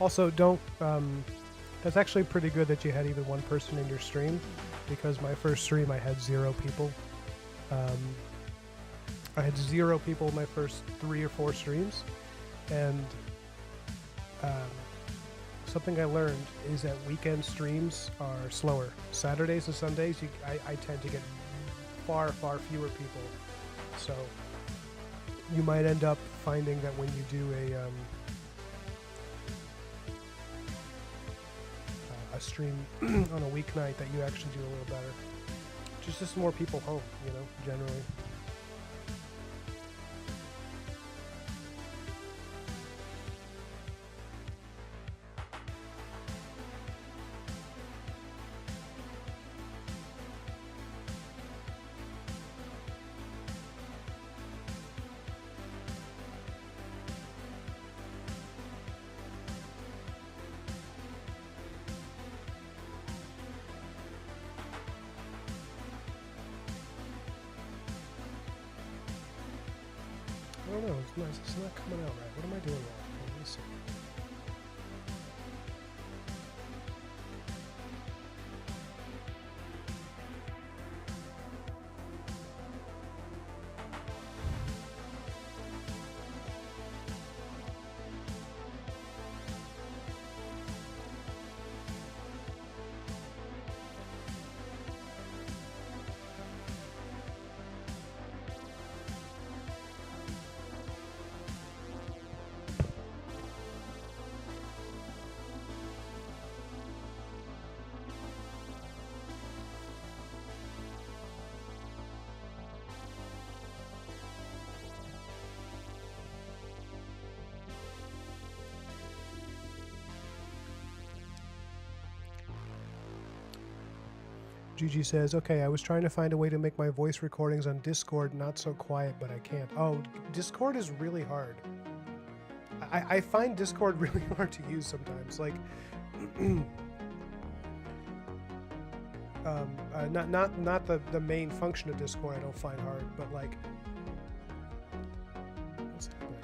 Also, don't. That's actually pretty good that you had even one person in your stream, because my first stream I had 0 people. I had 0 people in my first 3 or 4 streams, and something I learned is that weekend streams are slower. Saturdays and Sundays, I tend to get far fewer people. So you might end up finding that when you do a stream on a weeknight that you actually do a little better. Just more people home, you know, generally. I don't know, it's nice. It's not coming out right. What am I doing wrong? Let me see. Gigi says, okay, I was trying to find a way to make my voice recordings on Discord not so quiet, but I can't. Oh, Discord is really hard. I find Discord really hard to use sometimes. Like, not the main function of Discord I don't find hard, but like, what's happening?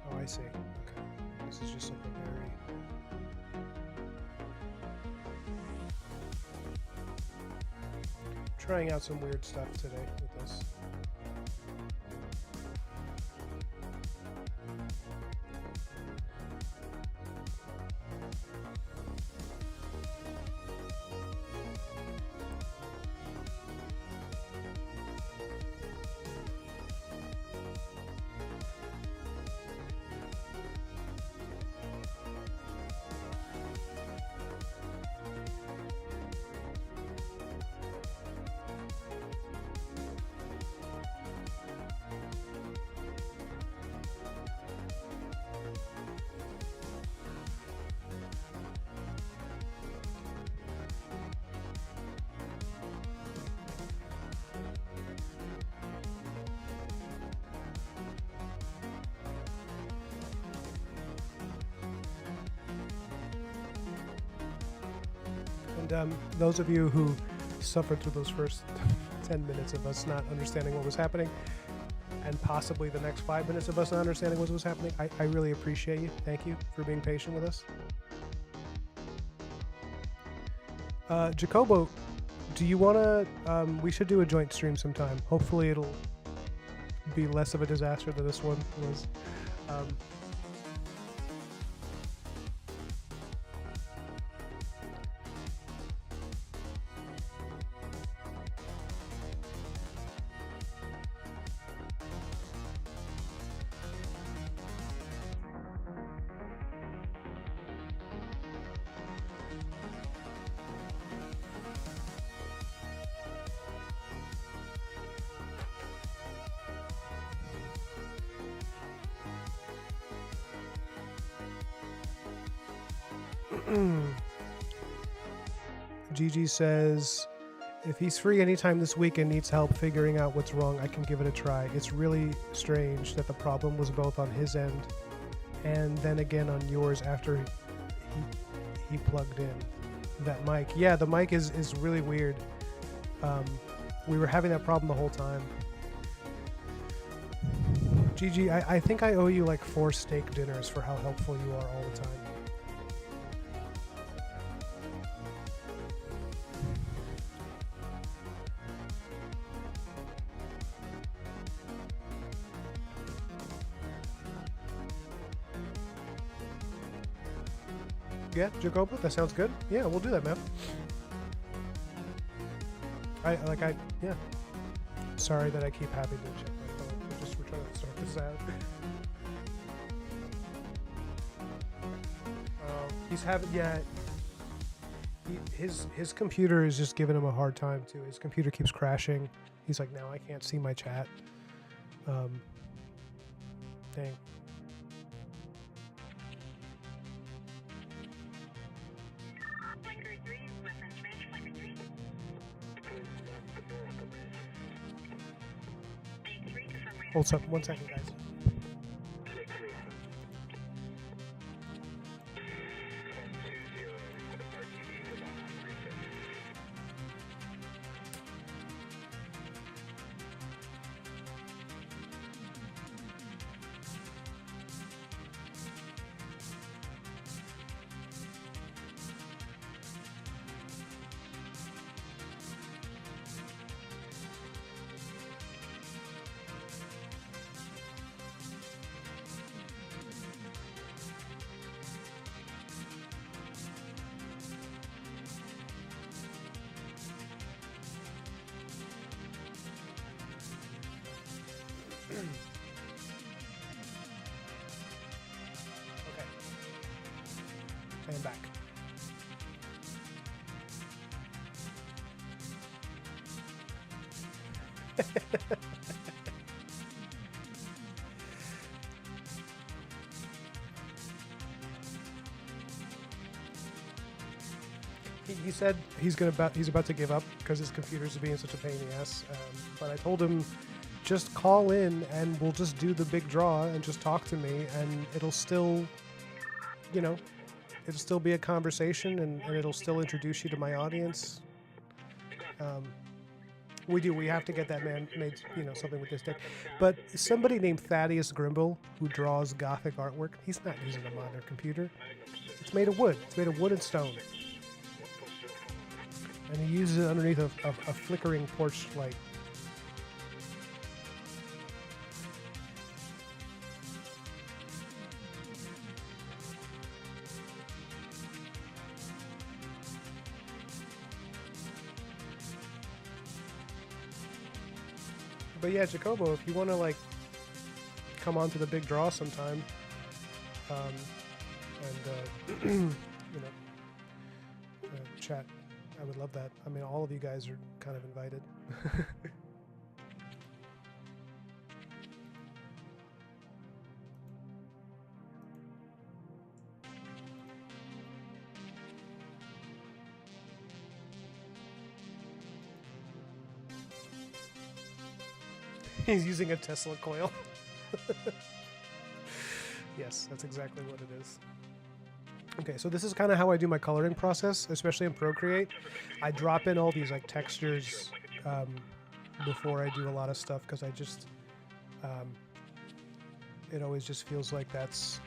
Oh, I see. Okay, this is just something very... Trying out some weird stuff today with this. And those of you who suffered through those first 10 minutes of us not understanding what was happening, and possibly the next 5 minutes of us not understanding what was happening, I really appreciate you. Thank you for being patient with us. Jacobo, do you want to... we should do a joint stream sometime. Hopefully it'll be less of a disaster than this one was. Gigi says, if he's free anytime this week and needs help figuring out what's wrong, I can give it a try. It's really strange that the problem was both on his end and then again on yours after he plugged in that mic. Yeah, the mic is really weird. We were having that problem the whole time. Gigi, I think I owe you like 4 steak dinners for how helpful you are all the time. Yeah, Jacobo, that sounds good. Yeah, we'll do that, man. Yeah. Sorry that I keep having to check my phone. We're trying to sort this out. He's having, yeah. His computer is just giving him a hard time too. His computer keeps crashing. He's like, now I can't see my chat. Dang. Hold up, 1 second, guys. Okay. I am back. He said he's about to give up because his computers are being such a pain in the ass. But I told him, just call in and we'll just do the big draw and just talk to me, and it'll still, it'll still be a conversation, and it'll still introduce you to my audience. We have to get that man made, something with this deck. But somebody named Thaddeus Grimble, who draws gothic artwork, he's not using a modern computer. It's made of wood. It's made of wood and stone. And he uses it underneath a flickering porch light. But yeah, Jacobo, if you want to come on to the big draw sometime, and chat, I would love that. I mean, all of you guys are kind of invited. He's using a Tesla coil. Yes, that's exactly what it is. Okay, so this is kind of how I do my coloring process, especially in Procreate. I drop in all these textures before I do a lot of stuff, because I just it always just feels like that's,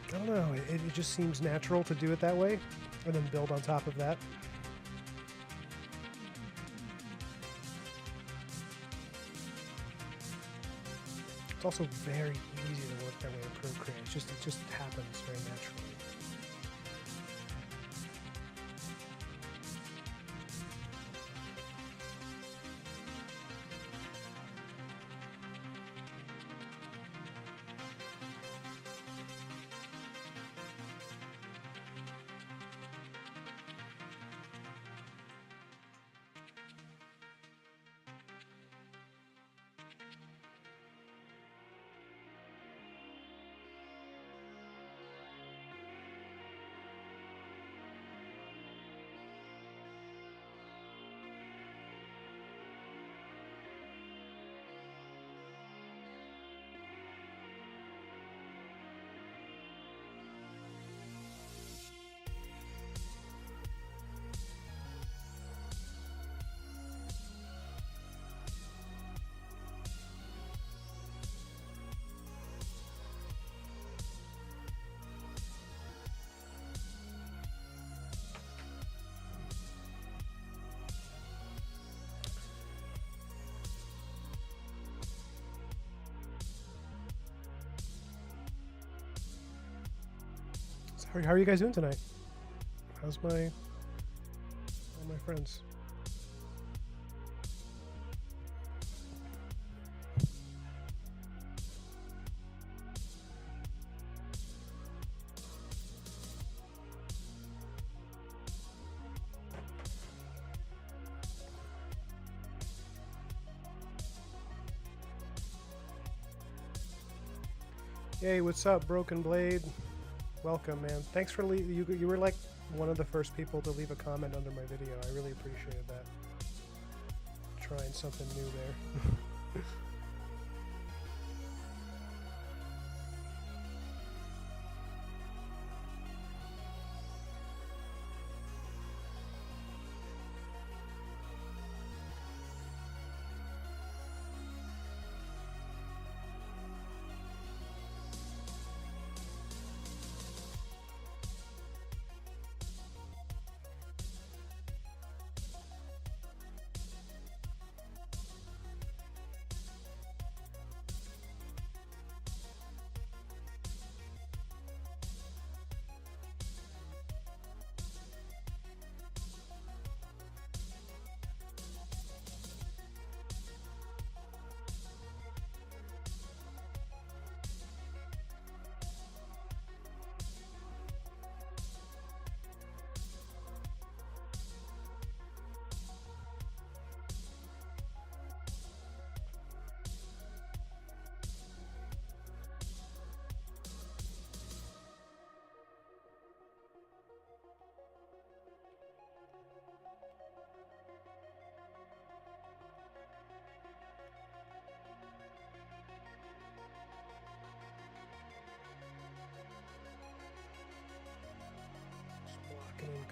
I don't know, it just seems natural to do it that way, and then build on top of that. It's also very easy to work that way in Procreate. It just happens very naturally. How are you guys doing tonight? How's all my friends? Hey, what's up, Broken Blade? Welcome, man. Thanks for you were like one of the first people to leave a comment under my video. I really appreciated that. Trying something new there.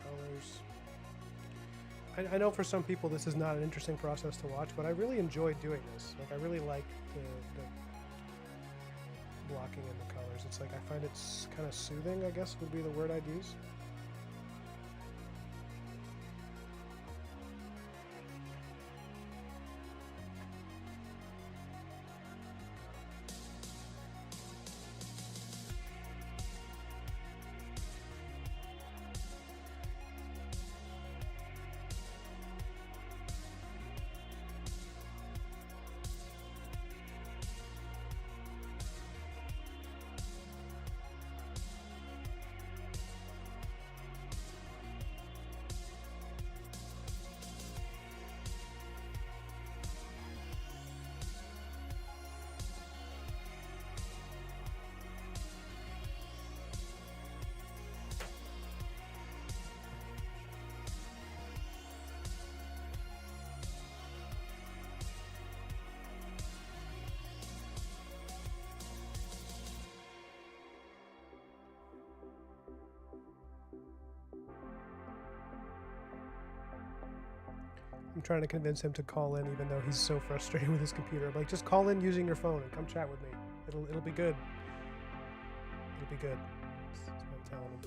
Colors. I know for some people this is not an interesting process to watch, but I really enjoy doing this. Like, I really like the blocking in the colors. It's like I find it's kind of soothing, I guess would be the word I'd use. I'm trying to convince him to call in, even though he's so frustrated with his computer. I'm like, just call in using your phone and come chat with me. It'll be good. It'll be good. That's what I'm telling him.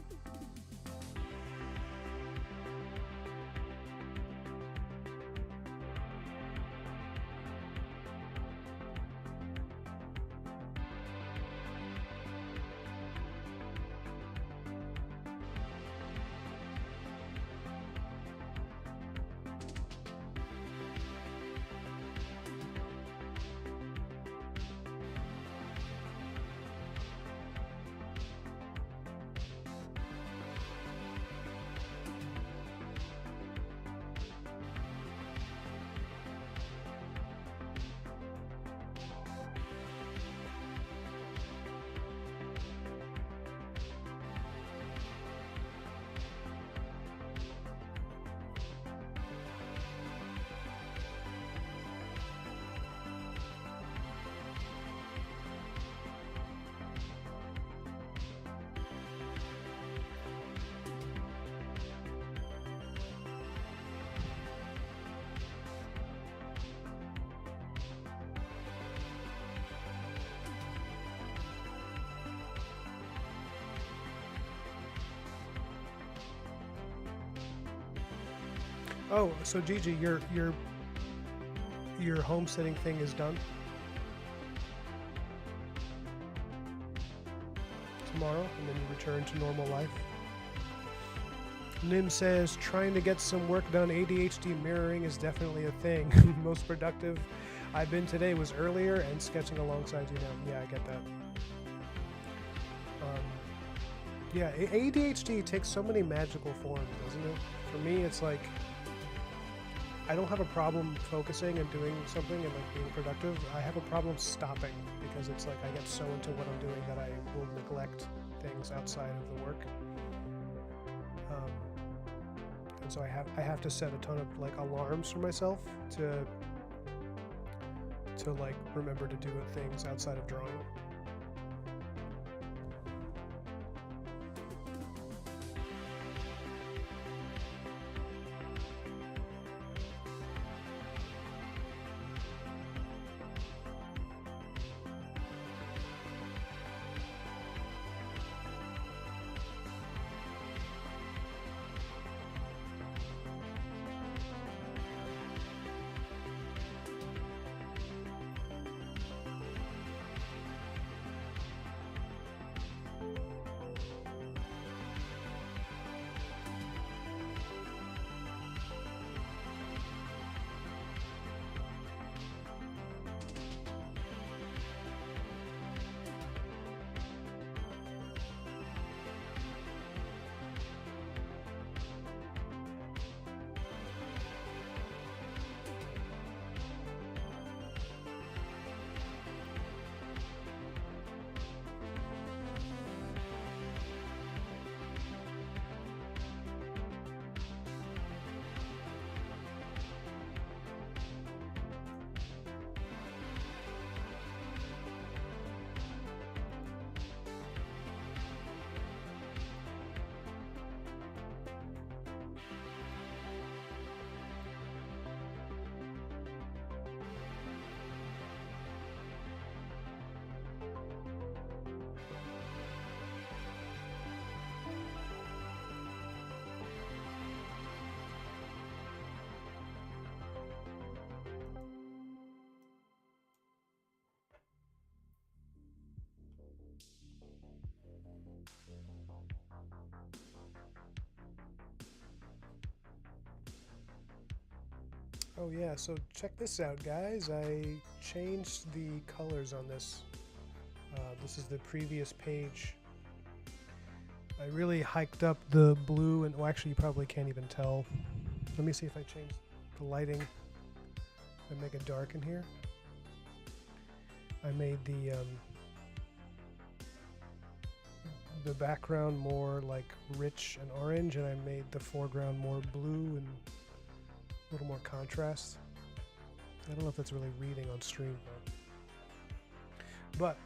Oh, so Gigi, your homesteading thing is done? Tomorrow? and then you return to normal life. Nim says, trying to get some work done, ADHD mirroring is definitely a thing. Most productive I've been today was earlier and sketching alongside you now. Yeah, I get that. Yeah, ADHD takes so many magical forms, doesn't it? For me, it's like, I don't have a problem focusing and doing something and like being productive. I have a problem stopping because it's like I get so into what I'm doing that I will neglect things outside of the work. And so I have to set a ton of like alarms for myself to like remember to do things outside of drawing. Oh yeah, so check this out, guys. I changed the colors on this. This is the previous page. I really hiked up the blue, and well, actually you probably can't even tell. Let me see if I change the lighting and make it dark in here. I made the background more like rich and orange, and I made the foreground more blue and a little more contrast. I don't know if that's really reading on stream though. But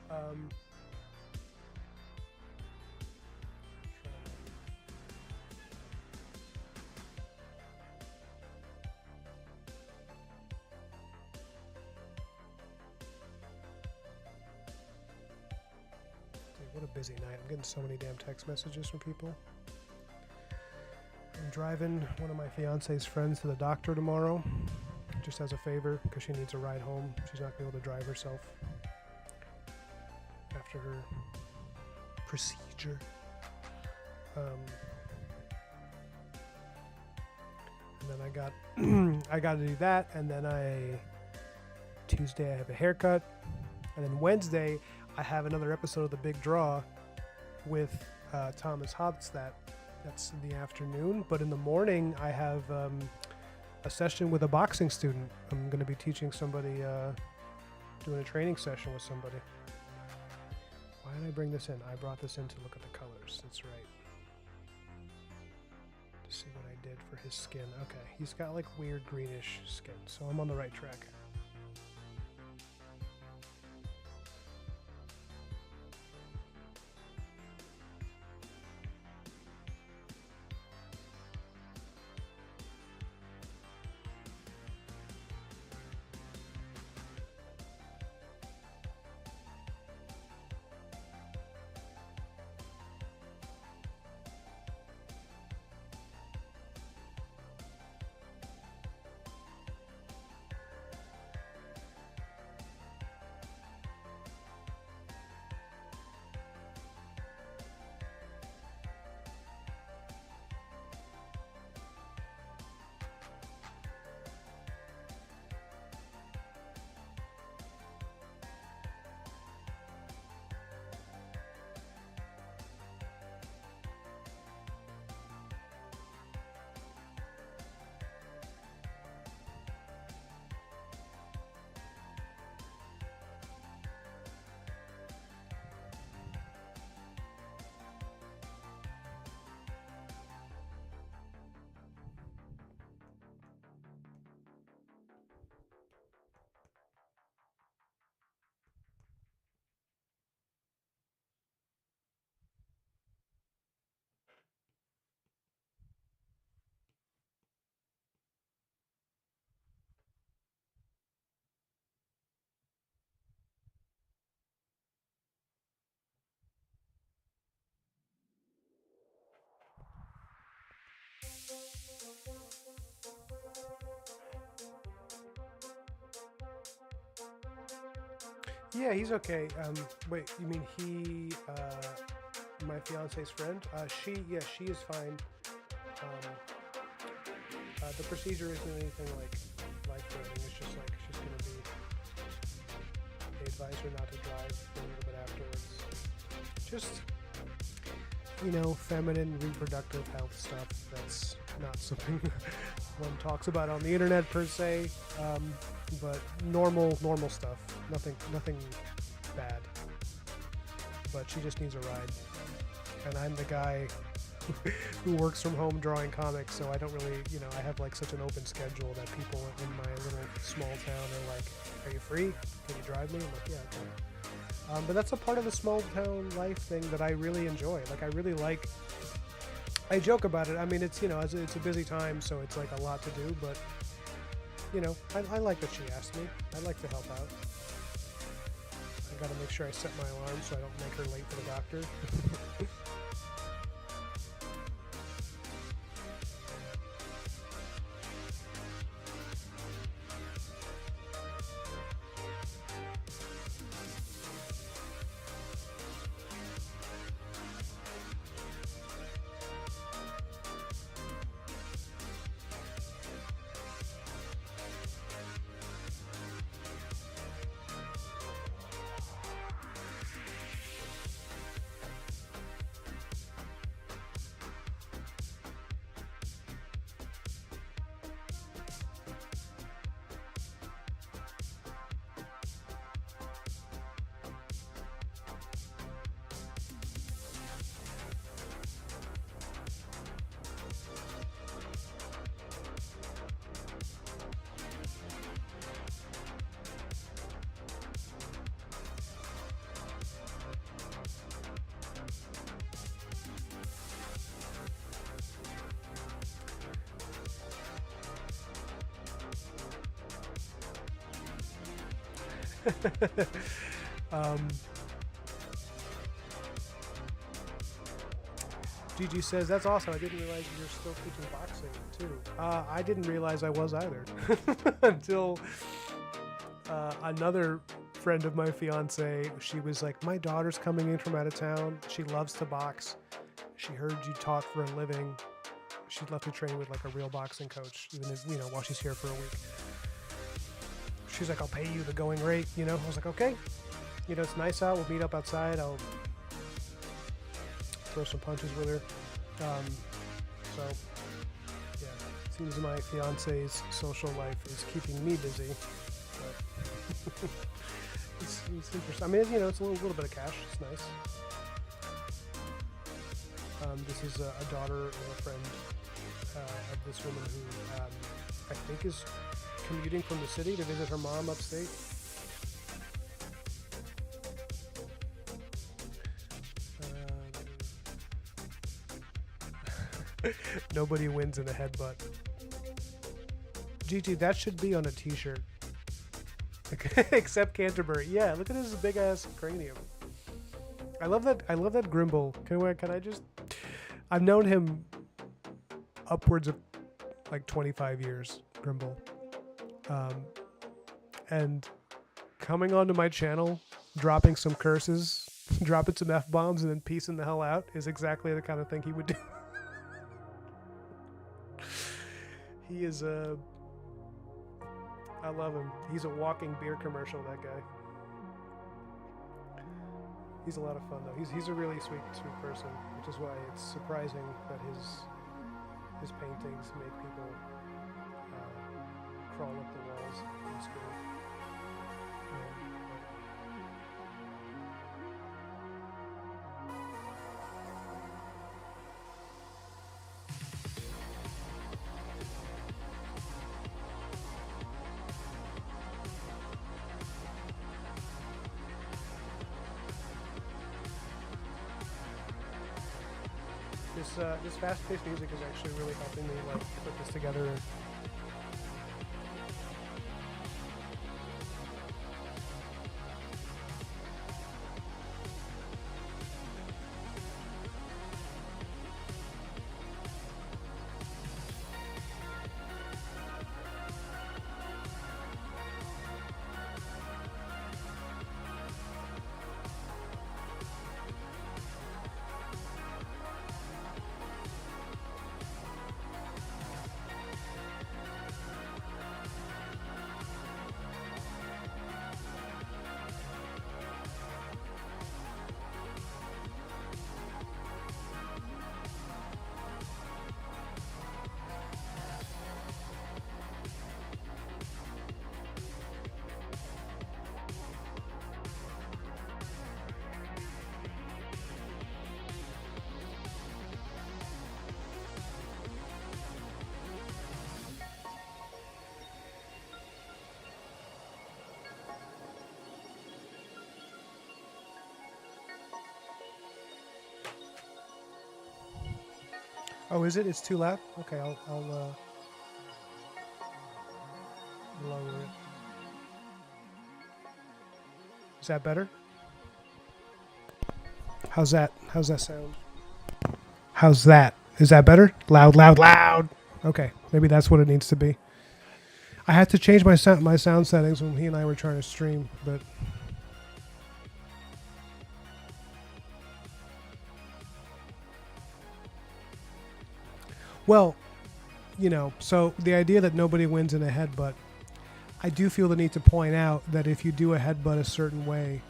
what a busy night. I'm getting so many damn text messages from people. I'm driving one of my fiance's friends to the doctor tomorrow, just as a favor, because she needs a ride home. She's not going to be able to drive herself after her procedure. And then I got to do that, and then Tuesday I have a haircut, and then Wednesday I have another episode of The Big Draw with Thomas Hobstadt. That's in the afternoon, but in the morning I have a session with a boxing student. I'm going to be teaching somebody, doing a training session with somebody. Why did I bring this in? I brought this in to look at the colors. That's right. To see what I did for his skin. Okay, he's got like weird greenish skin, so I'm on the right track. Yeah, he's okay. Wait, you mean my fiance's friend? She is fine. The procedure isn't anything like life-threatening. It's just like she's gonna be. They advise her not to drive for a little bit afterwards. Just, feminine reproductive health stuff. That's not something one talks about on the internet per se. But normal stuff. Nothing bad. But she just needs a ride. And I'm the guy who works from home drawing comics, so I don't really, I have like such an open schedule that people in my little small town are like, "Are you free? Can you drive me?" I'm like, "Yeah, okay." But that's a part of the small town life thing that I really enjoy. Like, I joke about it. I mean, it's it's a busy time, so it's like a lot to do. But I like that she asked me. I like to help out. I got to make sure I set my alarm so I don't make her late for the doctor. Gigi says, "That's awesome. I didn't realize you're still teaching boxing too." I didn't realize I was either until another friend of my fiance. She was like, "My daughter's coming in from out of town. She loves to box. She heard you taught for a living. She'd love to train with like a real boxing coach, even if, while she's here for a week." She's like, "I'll pay you the going rate." I was like, "Okay. It's nice out. We'll meet up outside. I'll throw some punches with her." So, yeah, it seems my fiance's social life is keeping me busy. But it's interesting. I mean, it's a little bit of cash. It's nice. This is a daughter of a friend of this woman who I think is commuting from the city to visit her mom upstate. Nobody wins in a headbutt. GT, that should be on a t-shirt. Except Canterbury. Yeah, look at his big ass cranium. I love that Grimble. Can I just... I've known him upwards of like 25 years, Grimble. And coming onto my channel, dropping some curses, dropping some F-bombs, and then peacing the hell out is exactly the kind of thing he would do. He is I love him. He's a walking beer commercial, that guy. He's a lot of fun, though. He's a really sweet person, which is why it's surprising that his paintings make people crawl up the walls in school. This fast-paced music is actually really helping me put this together. Oh, is it? It's too loud? Okay, I'll lower it. Is that better? How's that? How's that sound? How's that? Is that better? Loud, loud, loud. Okay, maybe that's what it needs to be. I had to change my sound settings when he and I were trying to stream, but well, you know, so the idea that nobody wins in a headbutt, I do feel the need to point out that if you do a headbutt a certain way,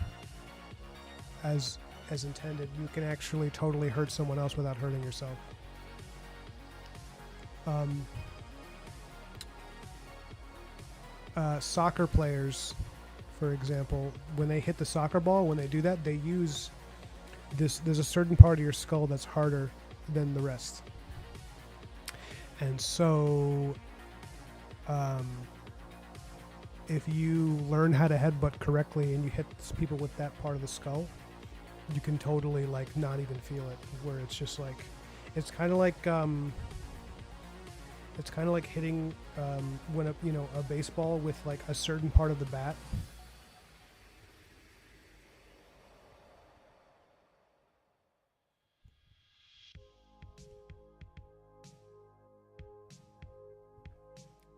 as intended, you can actually totally hurt someone else without hurting yourself. Soccer players, for example, when they hit the soccer ball, when they do that, they use this. There's a certain part of your skull that's harder than the rest, and so if you learn how to headbutt correctly and you hit people with that part of the skull, you can totally like not even feel it. Where it's just like, it's kind of like hitting when a baseball with like a certain part of the bat.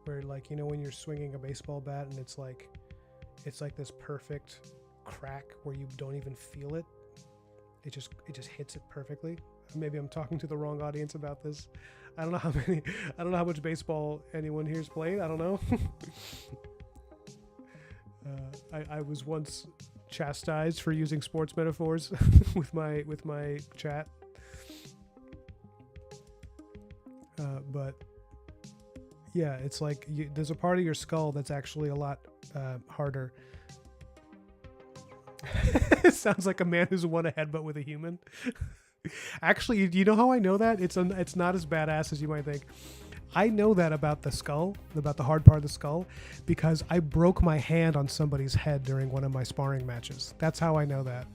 Where like, you know, when you're swinging a baseball bat and it's like this perfect crack where you don't even feel it. It just hits it perfectly. Maybe I'm talking to the wrong audience about this. I don't know how much baseball anyone here's played. I don't know. I was once chastised for using sports metaphors with my chat. But yeah, it's like there's a part of your skull that's actually a lot harder. It sounds like a man who's won a headbutt with a human. Actually, do you know how I know that? It's not as badass as you might think. I know that about the skull, about the hard part of the skull, because I broke my hand on somebody's head during one of my sparring matches. That's how I know that.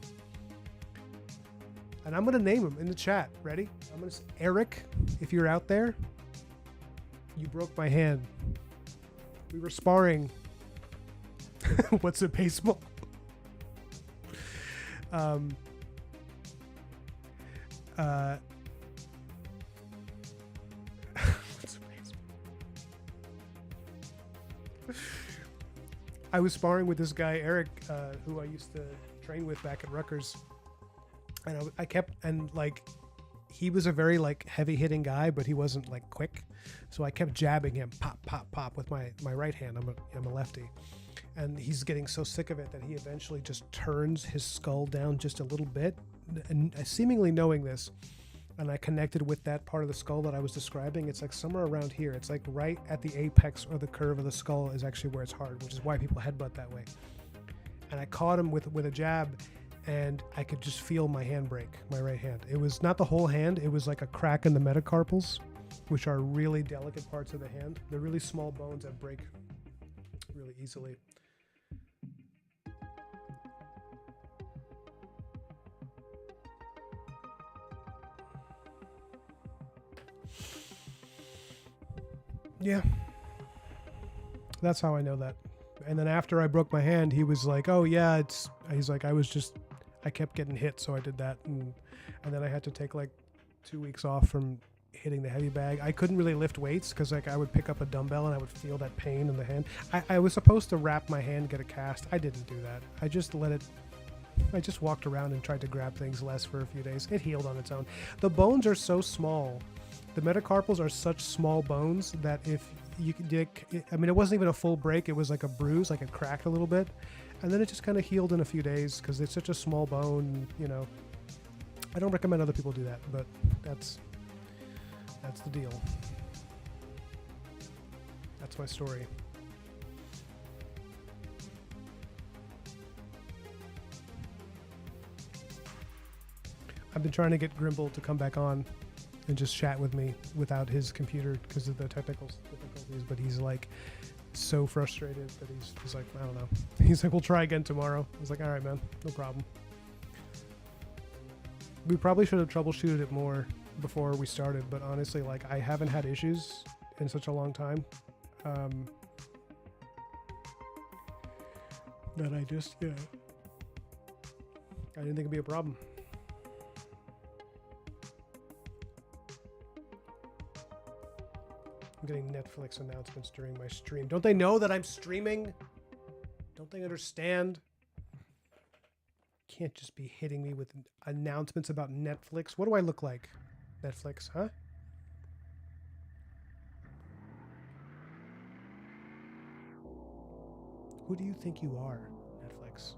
And I'm going to name him in the chat. Ready? I'm going to say, Eric, if you're out there, you broke my hand. We were sparring. What's a baseball? I was sparring with this guy Eric, who I used to train with back at Rutgers, and I kept, and like, he was a very like heavy hitting guy, but he wasn't like quick, so I kept jabbing him, pop, pop, pop, with my right hand. I'm a lefty, and he's getting so sick of it that he eventually just turns his skull down just a little bit, and seemingly knowing this. And I connected with that part of the skull that I was describing. It's like somewhere around here. It's like right at the apex or the curve of the skull is actually where it's hard, which is why people headbutt that way. And I caught him with a jab, and I could just feel my hand break, my right hand. It was not the whole hand. It was like a crack in the metacarpals, which are really delicate parts of the hand. They're really small bones that break really easily. Yeah, that's how I know that. And then after I broke my hand, he was like, "Oh yeah, he's like, I kept getting hit, so I did that." And then I had to take like 2 weeks off from hitting the heavy bag. I couldn't really lift weights because like I would pick up a dumbbell and I would feel that pain in the hand. I was supposed to wrap my hand, get a cast. I didn't do that. I just walked around and tried to grab things less for a few days. It healed on its own. The bones are so small. The metacarpals are such small bones that if you could, I mean, it wasn't even a full break. It was like a bruise, like it cracked a little bit. And then it just kind of healed in a few days because it's such a small bone, you know. I don't recommend other people do that, but that's the deal. That's my story. I've been trying to get Grimble to come back on and just chat with me without his computer because of the technical difficulties, but he's like so frustrated that he's like, I don't know. He's like, we'll try again tomorrow. I was like, all right, man, no problem. We probably should have troubleshooted it more before we started, but honestly, like, I haven't had issues in such a long time. That I just, I didn't think it'd be a problem. I'm getting Netflix announcements during my stream. Don't they know that I'm streaming? Don't they understand? Can't just be hitting me with announcements about Netflix. What do I look like? Netflix, huh? Who do you think you are, Netflix?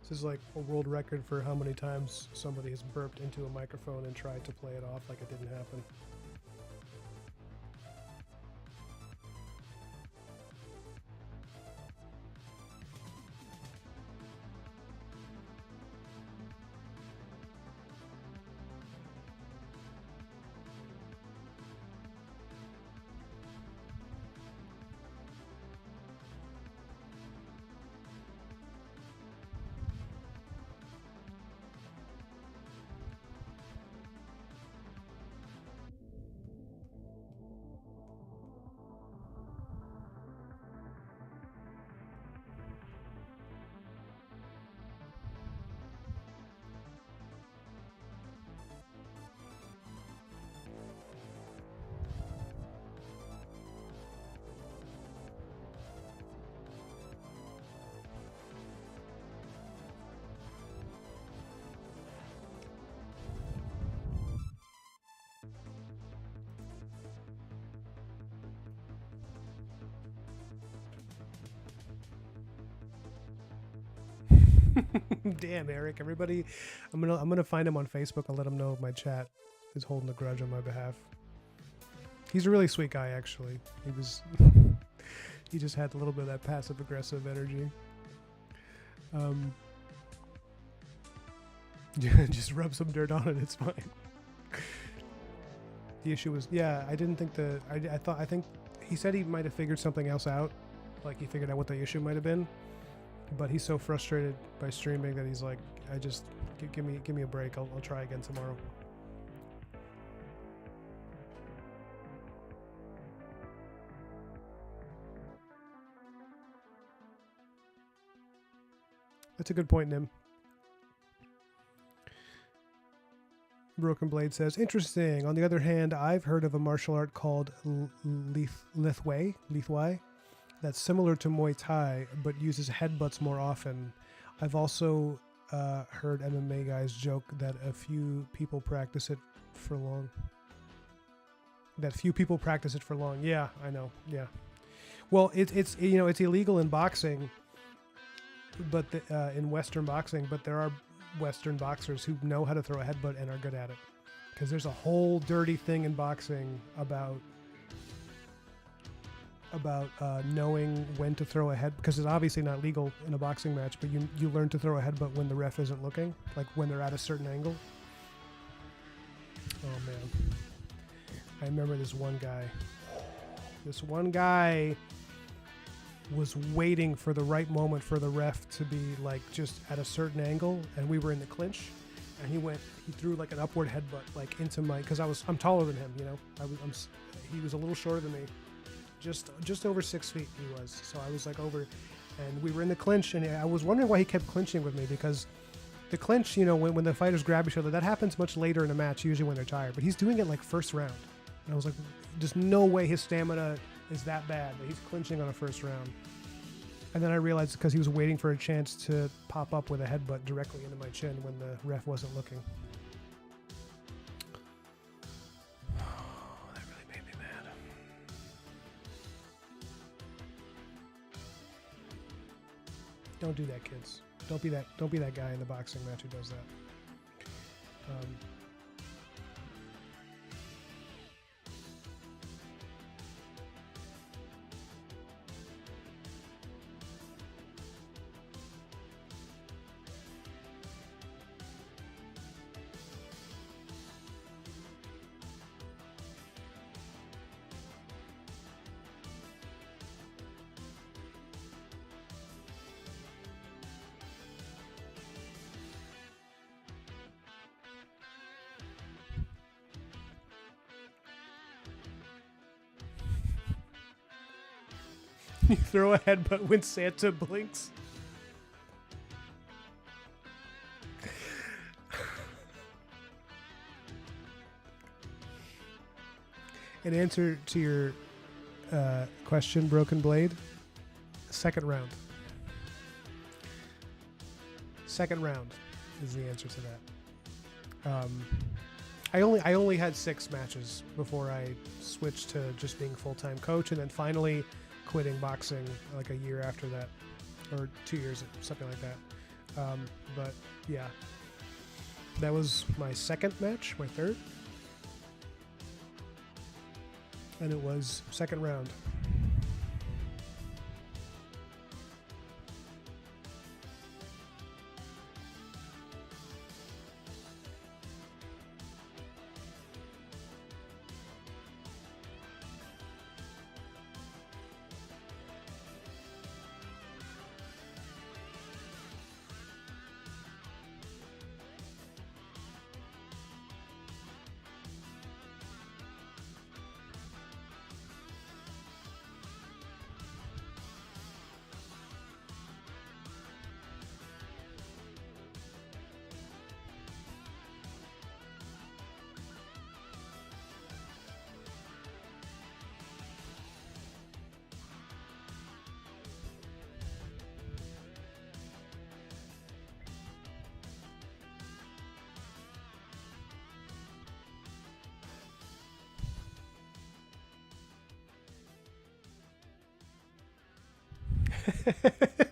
This is like a world record for how many times somebody has burped into a microphone and tried to play it off like it didn't happen. Damn, Eric. Everybody, I'm gonna find him on Facebook and let him know my chat is holding a grudge on my behalf. He's a really sweet guy, actually. He just had a little bit of that passive aggressive energy. Just rub some dirt on it. It's fine. The issue was, I didn't think I think he said he might have figured something else out. Like he figured out what the issue might have been. But he's so frustrated by streaming that he's like, give me a break. I'll try again tomorrow. That's a good point, Nim. Broken Blade says, interesting. On the other hand, I've heard of a martial art called Lethwai that's similar to Muay Thai, but uses headbutts more often. I've also heard MMA guys joke that few people practice it for long. Yeah, I know. Yeah. Well, it's illegal in boxing, but in Western boxing, but there are Western boxers who know how to throw a headbutt and are good at it. Because there's a whole dirty thing in boxing about knowing when to throw a head, because it's obviously not legal in a boxing match, but you learn to throw a headbutt when the ref isn't looking, like when they're at a certain angle. Oh man, I remember this one guy was waiting for the right moment for the ref to be like just at a certain angle, and we were in the clinch, and he threw like an upward headbutt like into my, because I'm taller than him, he was a little shorter than me. Just over 6 feet he was. So I was like over, and we were in the clinch, and I was wondering why he kept clinching with me, because The clinch, you know, when the fighters grab each other, that happens much later in a match, usually when they're tired. But he's doing it like first round. And I was like, there's no way his stamina is that bad that he's clinching on a first round. And then I realized because he was waiting for a chance to pop up with a headbutt directly into my chin when the ref wasn't looking. Oh, that really made me mad. Don't do that, kids. Don't be that guy in the boxing match who does that. You throw a headbutt when Santa blinks. In answer to your question, Broken Blade, second round. Second round is the answer to that. I only had 6 matches before I switched to just being full-time coach, and then finally quitting boxing like a year after that, or 2 years, something like that. But yeah, that was my second match, my third, and it was second round.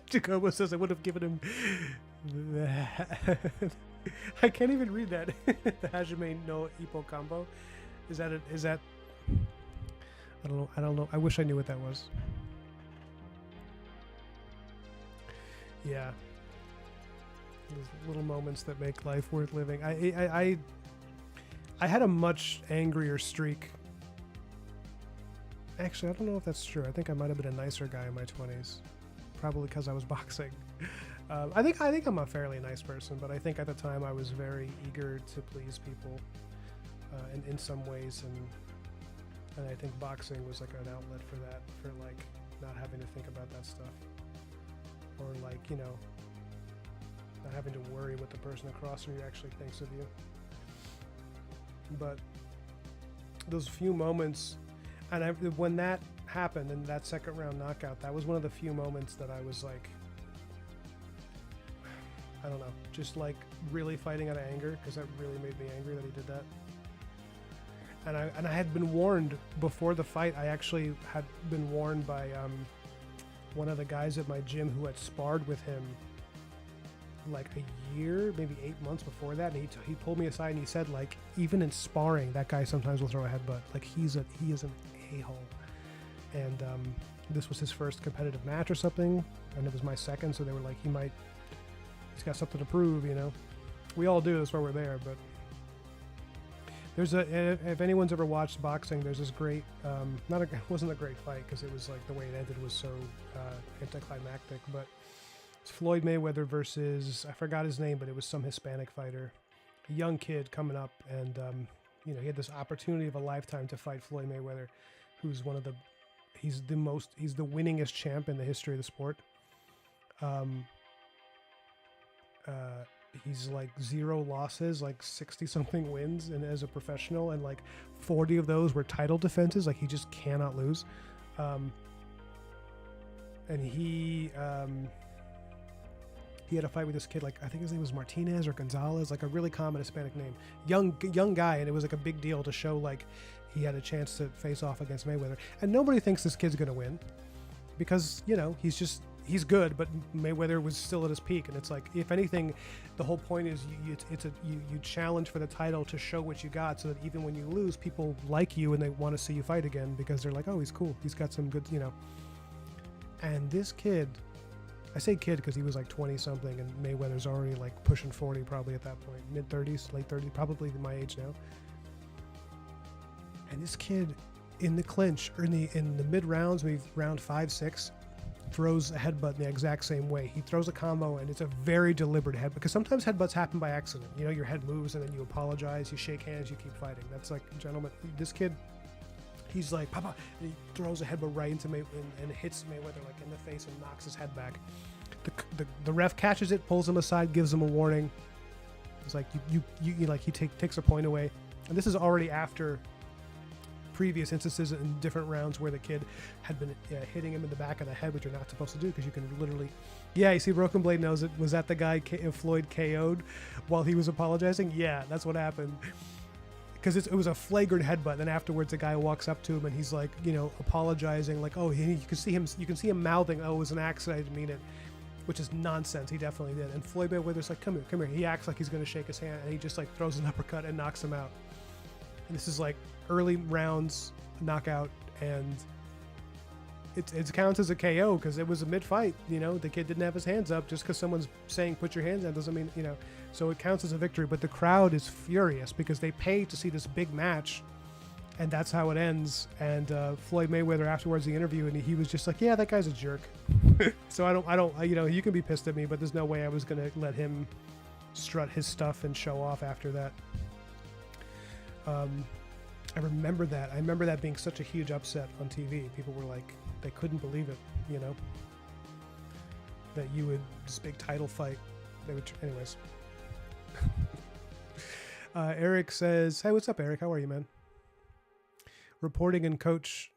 Jacobo says I would have given him that. I can't even read that. The Hajime no Ippo combo. Is that I don't know. I wish I knew what that was. Yeah. Those little moments that make life worth living. I had a much angrier streak. Actually, I don't know if that's true. I think I might have been a nicer guy in my 20s. Probably because I was boxing. I think I'm a fairly nice person, but I think at the time I was very eager to please people in some ways, and I think boxing was like an outlet for that, for like not having to think about that stuff, or like, you know, not having to worry what the person across from you actually thinks of you. But those few moments, and when that happened in that second round knockout, that was one of the few moments that I was like, I don't know, just like really fighting out of anger, because that really made me angry that he did that. And I had been warned before the fight. I actually had been warned by one of the guys at my gym who had sparred with him like a year, maybe 8 months before that, and he pulled me aside and he said, like, even in sparring, that guy sometimes will throw a headbutt. Like, he is an a-hole. And this was his first competitive match or something, and it was my second, so they were like, he's got something to prove, you know. We all do, that's why we're there. But there's if anyone's ever watched boxing, there's this great, it wasn't a great fight because it was like the way it ended was so anticlimactic, but it's Floyd Mayweather versus, I forgot his name, but it was some Hispanic fighter, a young kid coming up, and you know, he had this opportunity of a lifetime to fight Floyd Mayweather, who's he's the winningest champ in the history of the sport. he's like 0 losses, like 60 something wins, and as a professional, and like 40 of those were title defenses. Like he just cannot lose. And he had a fight with this kid, like I think his name was Martinez or Gonzalez, like a really common Hispanic name, young guy, and it was like a big deal to show like he had a chance to face off against Mayweather. And nobody thinks this kid's gonna win because, you know, he's good, but Mayweather was still at his peak. And it's like, if anything, the whole point is you challenge for the title to show what you got, so that even when you lose, people like you and they want to see you fight again because they're like, oh, he's cool, he's got some good, you know. And this kid, I say kid because he was like 20 something, and Mayweather's already like pushing 40 probably at that point, mid 30s, late 30s, probably my age now. And this kid in the clinch, or in the mid rounds, maybe round 5, 6, throws a headbutt in the exact same way. He throws a combo, and it's a very deliberate headbutt, because sometimes headbutts happen by accident. You know, your head moves and then you apologize, you shake hands, you keep fighting. That's like, gentlemen, this kid, he's like, Papa, and he throws a headbutt right into Mayweather and hits Mayweather like in the face and knocks his head back. The ref catches it, pulls him aside, gives him a warning. It's like you like he takes a point away, and this is already after previous instances in different rounds where the kid had been hitting him in the back of the head, which you're not supposed to do because you can literally, yeah, you see Broken Blade knows it. Was that the guy Floyd KO'd while he was apologizing? Yeah, that's what happened. Because it was a flagrant headbutt. Then afterwards, the guy walks up to him and he's like, you know, apologizing, like, oh, you can see him mouthing, oh, it was an accident, I didn't mean it, which is nonsense. He definitely did. And Floyd Mayweather's like, come here. He acts like he's going to shake his hand, and he just like throws an uppercut and knocks him out. And this is like early rounds knockout, and it counts as a KO because it was a mid-fight. You know, the kid didn't have his hands up. Just because someone's saying put your hands down doesn't mean, you know, so it counts as a victory. But the crowd is furious because they paid to see this big match, and that's how it ends. And Floyd Mayweather afterwards the interview, and he was just like, yeah, that guy's a jerk. So I don't you know, you can be pissed at me, but there's no way I was gonna let him strut his stuff and show off after that. I remember that. I remember that being such a huge upset on TV. People were like, they couldn't believe it, you know, that you would, this big title fight. They would, anyways. Eric says, hey, what's up, Eric? How are you, man? Reporting and coach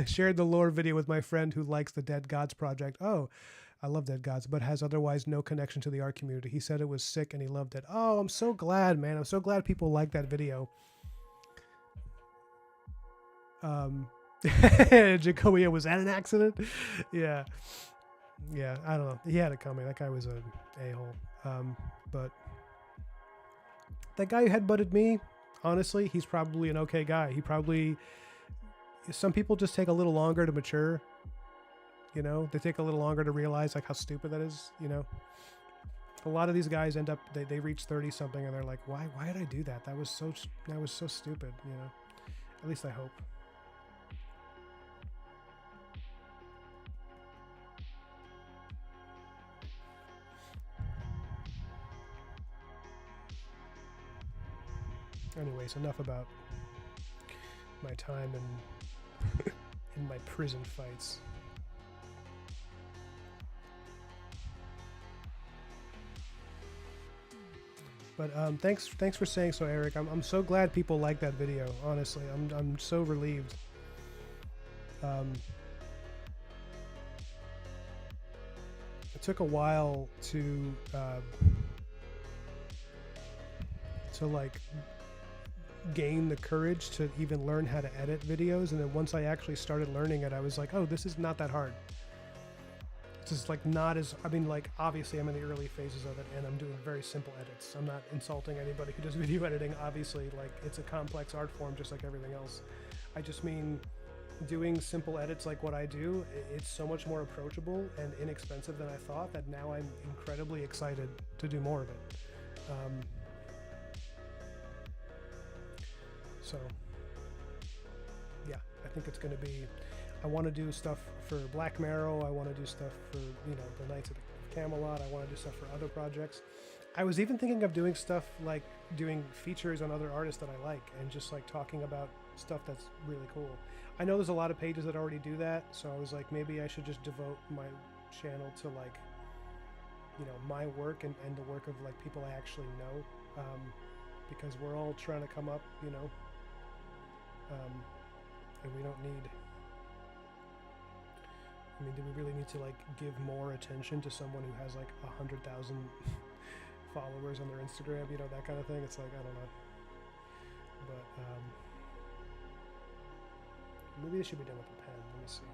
shared the lore video with my friend who likes the Dead Gods project. Oh, I love Dead Gods, but has otherwise no connection to the art community. He said it was sick and he loved it. Oh, I'm so glad, man. I'm so glad people like that video. Jacobia, was that an accident? Yeah, I don't know, he had it coming. That guy was a a-hole. But that guy who headbutted me, honestly, he's probably an okay guy. He probably, some people just take a little longer to mature, you know, they take a little longer to realize like how stupid that is, you know. A lot of these guys end up, they reach 30 something and they're like, why did I do that? That was so stupid, you know. At least I hope. Anyways, enough about my time in my prison fights. But thanks for saying so, Eric. I'm so glad people like that video. Honestly, I'm so relieved. It took a while to like gain the courage to even learn how to edit videos, and then once I actually started learning it, I was like, oh, this is not that hard. It's just like not as, I mean, like obviously I'm in the early phases of it and I'm doing very simple edits. I'm not insulting anybody who does video editing. Obviously, like it's a complex art form just like everything else. I just mean doing simple edits like what I do, it's so much more approachable and inexpensive than I thought that now I'm incredibly excited to do more of it. So yeah, I think it's going to be, I want to do stuff for Black Marrow. I want to do stuff for, you know, the Knights of Camelot. I want to do stuff for other projects. I was even thinking of doing stuff like doing features on other artists that I like and just like talking about stuff that's really cool. I know there's a lot of pages that already do that, so I was like, maybe I should just devote my channel to like you know, my work and the work of like people I actually know, because we're all trying to come up, you know, and we don't need. I mean, do we really need to like give more attention to someone who has like 100,000 followers on their Instagram? You know, that kind of thing. It's like, I don't know, but maybe this should be done with a pen. Let me see.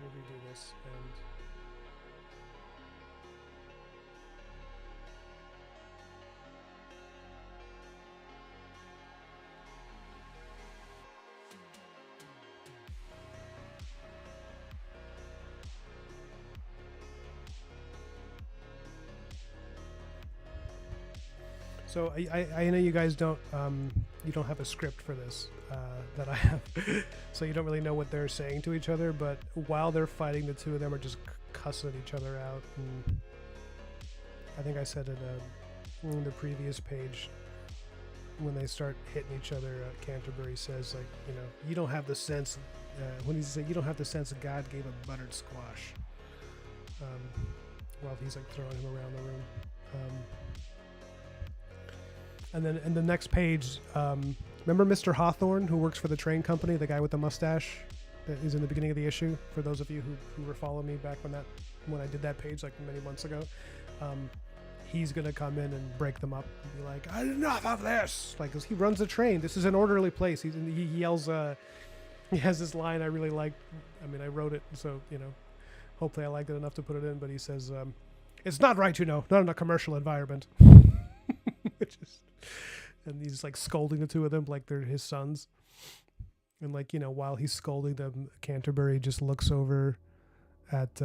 We'll redo this and. So I know you guys don't you don't have a script for this that I have, so you don't really know what they're saying to each other. But while they're fighting, the two of them are just cussing at each other out. And I think I said it in the previous page when they start hitting each other. Canterbury says like, you know, you don't have the sense when he said you don't have the sense that God gave a buttered squash. While he's like throwing him around the room. And then in the next page, remember Mr. Hawthorne, who works for the train company, the guy with the mustache that is in the beginning of the issue? For those of you who were following me back when I did that page like many months ago, he's gonna come in and break them up and be like, "Enough of this!" Like, 'cause he runs the train. This is an orderly place. He yells. He has this line I really like. I mean, I wrote it, so you know, hopefully I liked it enough to put it in. But he says, "It's not right, you know, not in a commercial environment." Which is, and he's like scolding the two of them like they're his sons. And like, you know, while he's scolding them, Canterbury just looks over at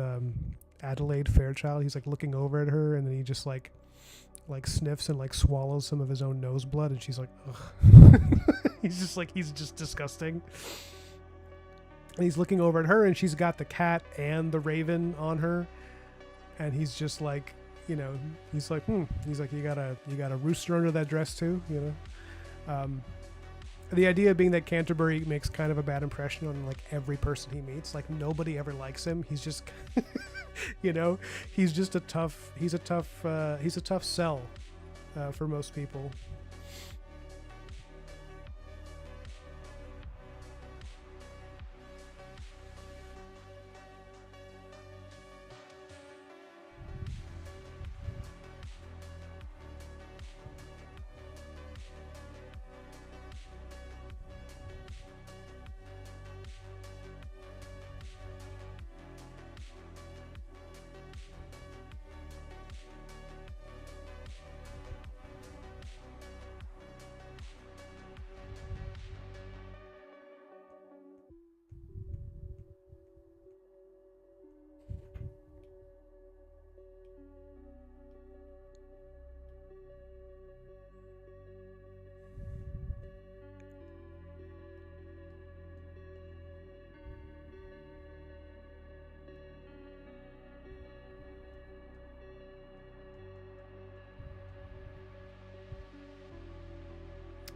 Adelaide Fairchild. He's like looking over at her, and then he just like sniffs and like swallows some of his own nose blood, and she's like, ugh. he's just disgusting. And he's looking over at her, and she's got the cat and the raven on her, and he's just like, you know, he's like, he's like, you got a rooster under that dress too, you know. The idea being that Canterbury makes kind of a bad impression on like every person he meets. Like nobody ever likes him. He's just, you know, he's a tough sell for most people.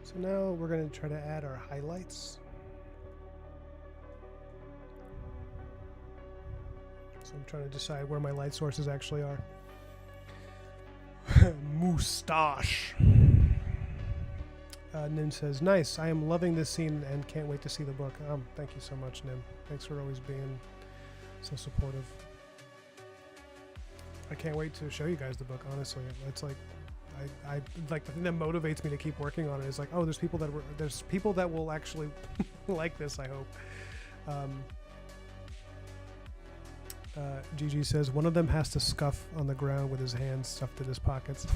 So now we're going to try to add our highlights. So I'm trying to decide where my light sources actually are. Moustache. Nim says, nice. I am loving this scene and can't wait to see the book. Thank you so much, Nim. Thanks for always being so supportive. I can't wait to show you guys the book, honestly. It's like, I like the thing that motivates me to keep working on it is like, oh, there's people that will actually like this, I hope. Gigi says one of them has to scuff on the ground with his hands stuffed in his pockets.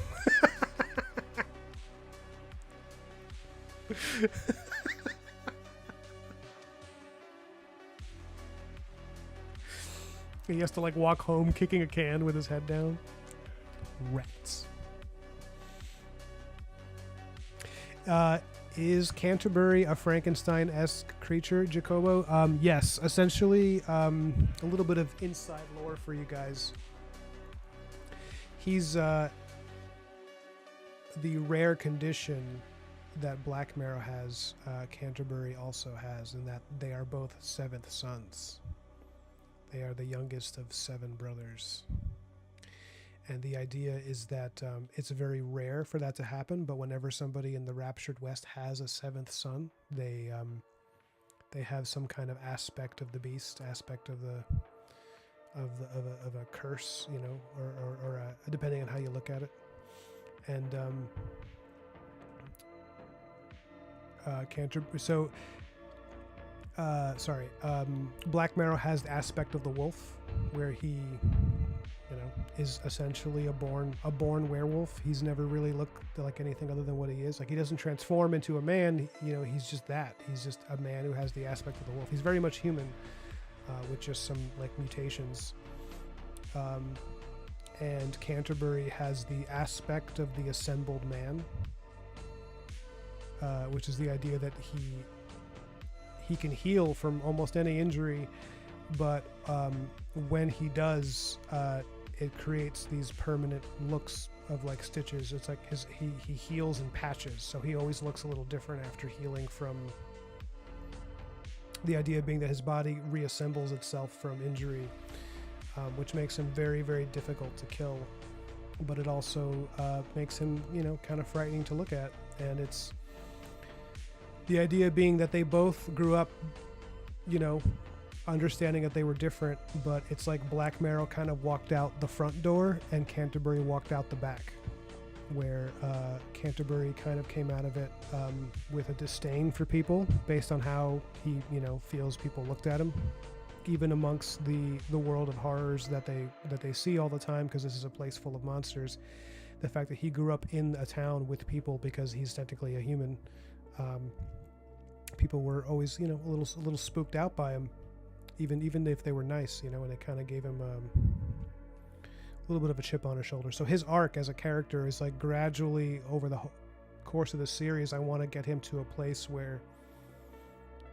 He has to like walk home kicking a can with his head down. Rats. Is Canterbury a Frankenstein-esque creature, Jacobo? Yes, essentially a little bit of inside lore for you guys. He's the rare condition that Black Marrow has, Canterbury also has, and that they are both seventh sons. They are the youngest of 7 brothers. And the idea is that it's very rare for that to happen, but whenever somebody in the Raptured West has a 7th son, they have some kind of aspect of the beast, aspect of a curse, you know, or depending on how you look at it. And Black Marrow has the aspect of the wolf, where he, you know, is essentially a born werewolf. He's never really looked like anything other than what he is. Like, he doesn't transform into a man. You know, he's just that. He's just a man who has the aspect of the wolf. He's very much human, with just some like mutations. And Canterbury has the aspect of the assembled man, which is the idea that he can heal from almost any injury, but when he does, it creates these permanent looks of like stitches. It's like he heals in patches, so he always looks a little different after healing from. The idea being that his body reassembles itself from injury, which makes him very, very difficult to kill, but it also makes him, you know, kind of frightening to look at. And it's the idea being that they both grew up, you know, understanding that they were different, but it's like Black Marrow kind of walked out the front door and Canterbury walked out the back, where Canterbury kind of came out of it with a disdain for people based on how he, you know, feels people looked at him, even amongst the world of horrors that they see all the time, because this is a place full of monsters. The fact that he grew up in a town with people, because he's technically a human, people were always, you know, a little spooked out by him, even if they were nice, you know, and it kind of gave him a little bit of a chip on his shoulder. So his arc as a character is like gradually over the course of the series, I want to get him to a place where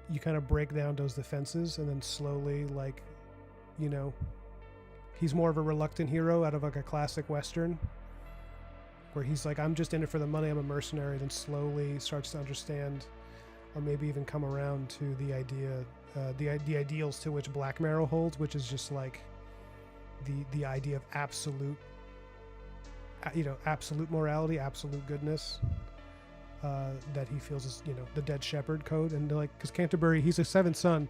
you kind of break down those defenses, and then slowly, like, you know, he's more of a reluctant hero out of like a classic Western, where he's like, I'm just in it for the money, I'm a mercenary, then slowly starts to understand, or maybe even come around to the idea, the ideals to which Black Marrow holds, which is just like the idea of absolute, you know, absolute morality, absolute goodness, that he feels is, you know, the dead shepherd code. And like, because Canterbury, he's a 7th son,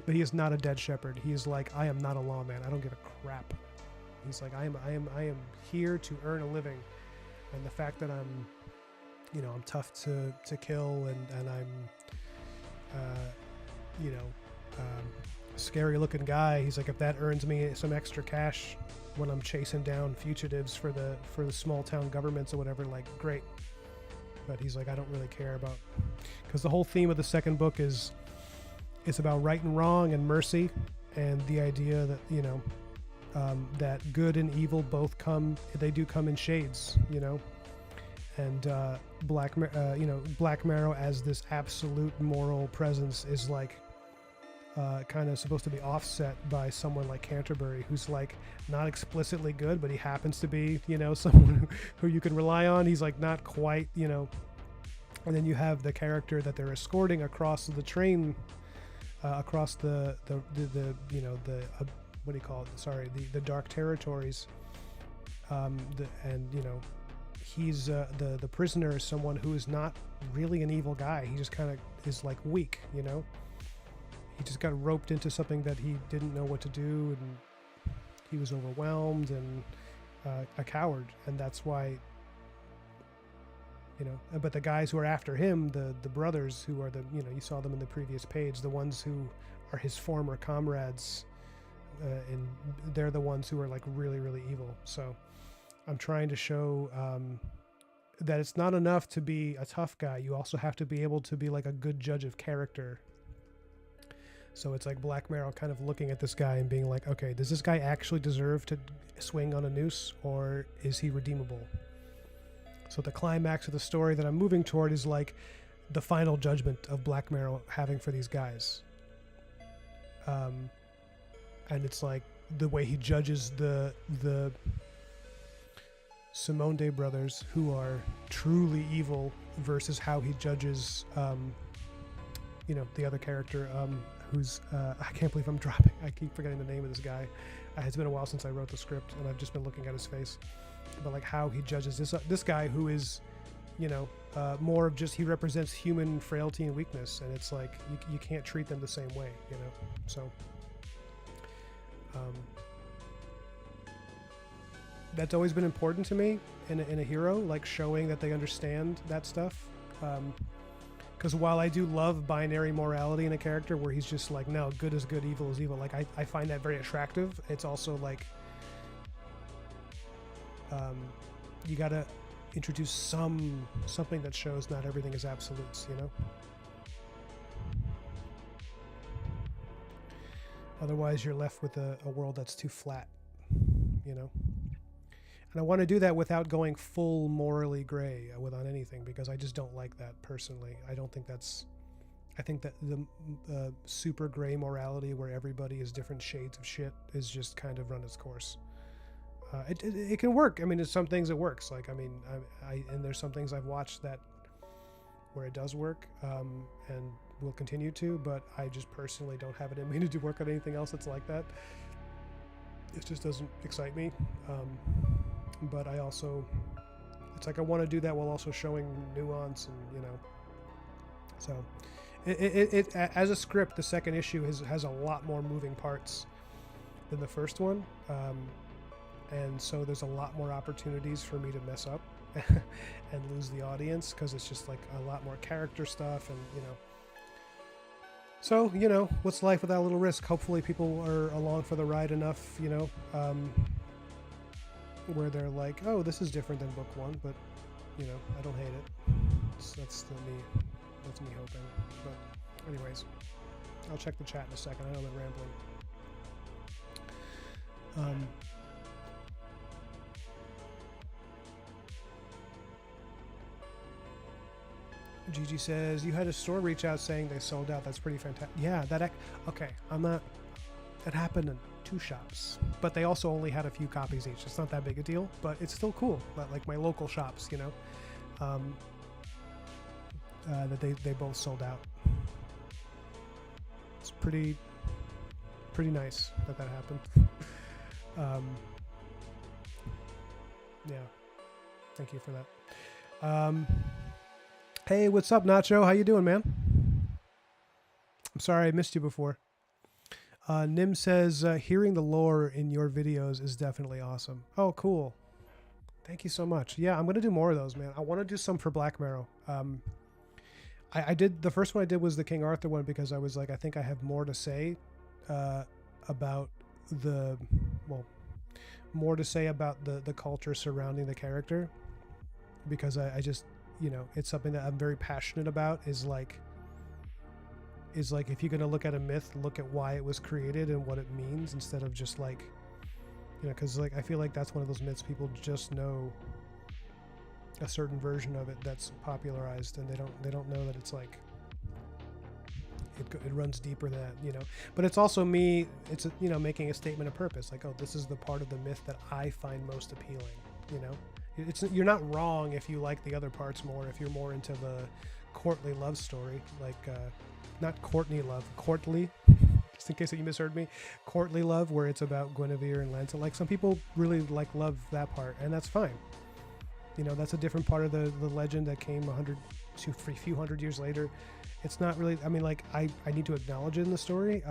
but he is not a dead shepherd. He is like, I am not a lawman. I don't give a crap. He's like, I am here to earn a living, and the fact that I'm, you know, I'm tough to kill, and I'm, you know, scary looking guy. He's like, if that earns me some extra cash when I'm chasing down fugitives for the small town governments or whatever, like, great. But he's like, I don't really care about, because the whole theme of the second book is it's about right and wrong and mercy, and the idea that, you know, that good and evil both come in shades, you know. And Black Marrow as this absolute moral presence is like kind of supposed to be offset by someone like Canterbury, who's like not explicitly good, but he happens to be, you know, someone who you can rely on. He's like not quite, you know. And then you have the character that they're escorting across the train, across the you know, the what do you call it? Sorry, the dark territories. And you know, he's the prisoner is someone who is not really an evil guy. He just kind of is like weak, you know. He just got roped into something that he didn't know what to do, and he was overwhelmed and a coward, and that's why, you know. But the guys who are after him, the brothers who are the, you know, you saw them in the previous page, the ones who are his former comrades, and they're the ones who are like really, really evil. So I'm trying to show that it's not enough to be a tough guy. You also have to be able to be like a good judge of character. So it's like Black Marrow kind of looking at this guy and being like, okay, does this guy actually deserve to swing on a noose, or is he redeemable? So the climax of the story that I'm moving toward is like the final judgment of Black Marrow having for these guys. And it's like the way he judges the Simonde brothers who are truly evil versus how he judges, the other character who's, I can't believe I'm dropping. I keep forgetting the name of this guy. It's been a while since I wrote the script, and I've just been looking at his face. But like how he judges this guy who is, more of just, he represents human frailty and weakness, and it's like you can't treat them the same way, So that's always been important to me in a hero, like showing that they understand that stuff. Because while I do love binary morality in a character where he's just like, no, good is good, evil is evil, like I find that very attractive. It's also like you gotta introduce something that shows not everything is absolutes, Otherwise you're left with a world that's too flat, And I want to do that without going full morally gray on anything, because I just don't like that personally. I think that the super gray morality where everybody is different shades of shit is just kind of run its course. It can work. I mean, there's some things it works. Like, I mean, and there's some things I've watched that where it does work, and will continue to, but I just personally don't have it in me to do work on anything else that's like that. It just doesn't excite me. But I also, it's like I want to do that while also showing nuance and, So it as a script, the second issue has a lot more moving parts than the first one. And so there's a lot more opportunities for me to mess up and lose the audience, because it's just like a lot more character stuff and, So, what's life without a little risk? Hopefully people are along for the ride enough, where they're like, oh, this is different than book one, but, I don't hate it. That's me hoping. But anyways, I'll check the chat in a second. I know I'm rambling. Gigi says, you had a store reach out saying they sold out. That's pretty fantastic. Yeah, okay, it happened in 2 shops, but they also only had a few copies each. It's not that big a deal, but it's still cool. Like my local shops, that they both sold out. It's pretty nice that happened. Yeah, thank you for that. Hey, what's up, Nacho? How you doing, man? I'm sorry I missed you before. Nim says, hearing the lore in your videos is definitely awesome. Oh, cool. Thank you so much. Yeah, I'm going to do more of those, man. I want to do some for Black Marrow. I did, the first one I did was the King Arthur one, because I was like, I think I have more to say about more to say about the culture surrounding the character, because I just, it's something that I'm very passionate about, is like if you're going to look at a myth, look at why it was created and what it means, instead of just like, because like I feel like that's one of those myths people just know a certain version of it that's popularized, and they don't know that it's like it runs deeper than that, But it's also me, it's making a statement of purpose, like, oh, this is the part of the myth that I find most appealing, You're not wrong if you like the other parts more, if you're more into the courtly love story, like not Courtney love, courtly, just in case that you misheard me, courtly love, where it's about Guinevere and Lancelot. Like, some people really love that part, and that's fine. That's a different part of the legend that came a few hundred years later. It's not really, I mean, like, I need to acknowledge it in the story.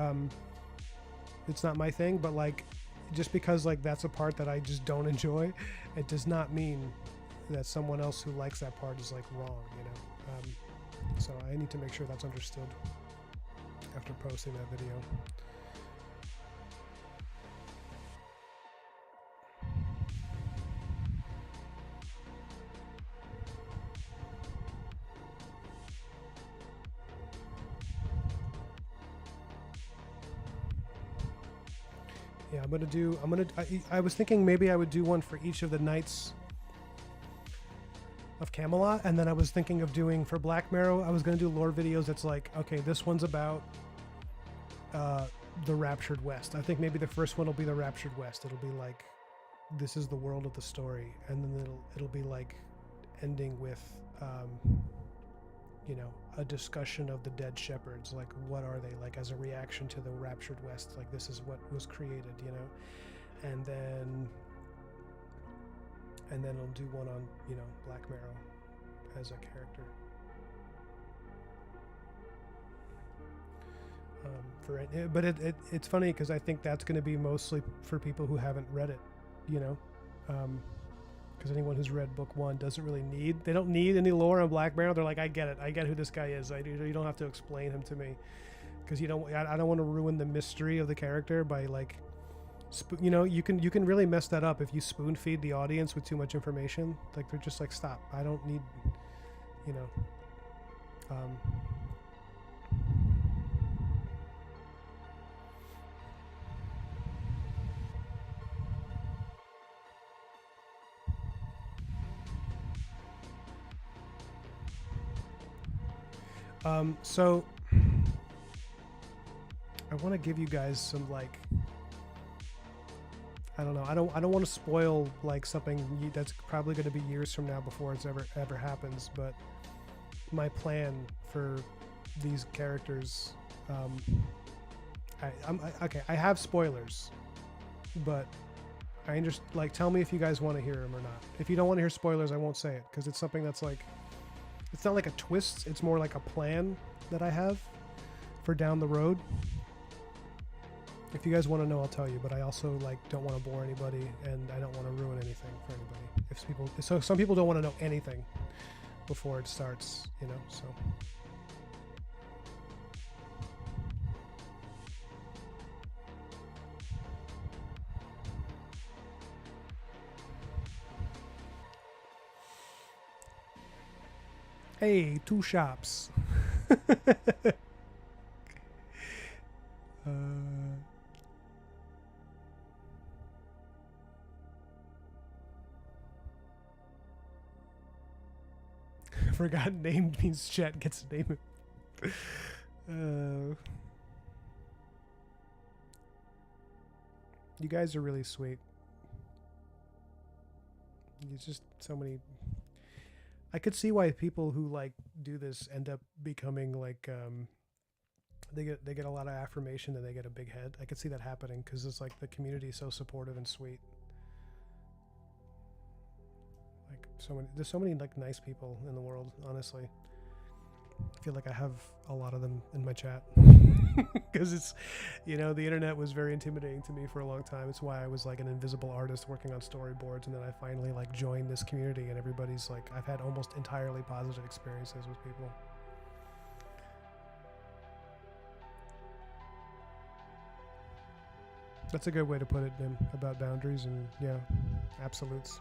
It's not my thing, but like, just because like that's a part that I just don't enjoy, it does not mean that someone else who likes that part is like wrong, so I need to make sure that's understood after posting that video. Yeah, I was thinking maybe I would do one for each of the knights of Camelot, and then I was thinking of doing for Black Marrow, I was going to do lore videos that's like, okay, this one's about the Raptured West. I think maybe the first one will be the Raptured West. It'll be like this is the world of the story, and then it'll be like ending with you know, a discussion of the dead shepherds, like what are they, like as a reaction to the raptured west, like this is what was created, you know. And then I'll do one on, you know, Black Marrow as a character. But it's funny because I think that's going to be mostly for people who haven't read it, you know, because anyone who's read book 1 doesn't really they don't need any lore on Black Marrow. They're like, I get it, I get who this guy is. You don't have to explain him to me, because I don't want to ruin the mystery of the character by like, you know, you can really mess that up if you spoon feed the audience with too much information. Like they're just like, stop, I don't need, you know. So I want to give you guys some, like, I don't know. I don't want to spoil like something that's probably going to be years from now before it's ever happens. But my plan for these characters, okay. I have spoilers, but I just like, tell me if you guys want to hear them or not. If you don't want to hear spoilers, I won't say it, because it's something that's like, it's not like a twist. It's more like a plan that I have for down the road. If you guys want to know, I'll tell you, but I also like don't want to bore anybody, and I don't want to ruin anything for anybody. So some people don't want to know anything before it starts, you know, so. Hey, 2 shops. Forgotten name means chat gets to name it. You guys are really sweet. It's just so many. I could see why people who like do this end up becoming like they get a lot of affirmation and they get a big head. I could see that happening because it's like the community is so supportive and sweet. Like there's so many like nice people in the world, honestly. I feel like I have a lot of them in my chat because it's, you know, the internet was very intimidating to me for a long time. It's why I was like an invisible artist working on storyboards, and then I finally like joined this community, and everybody's like, I've had almost entirely positive experiences with people. That's a good way to put it, Nim, about boundaries and, yeah, absolutes.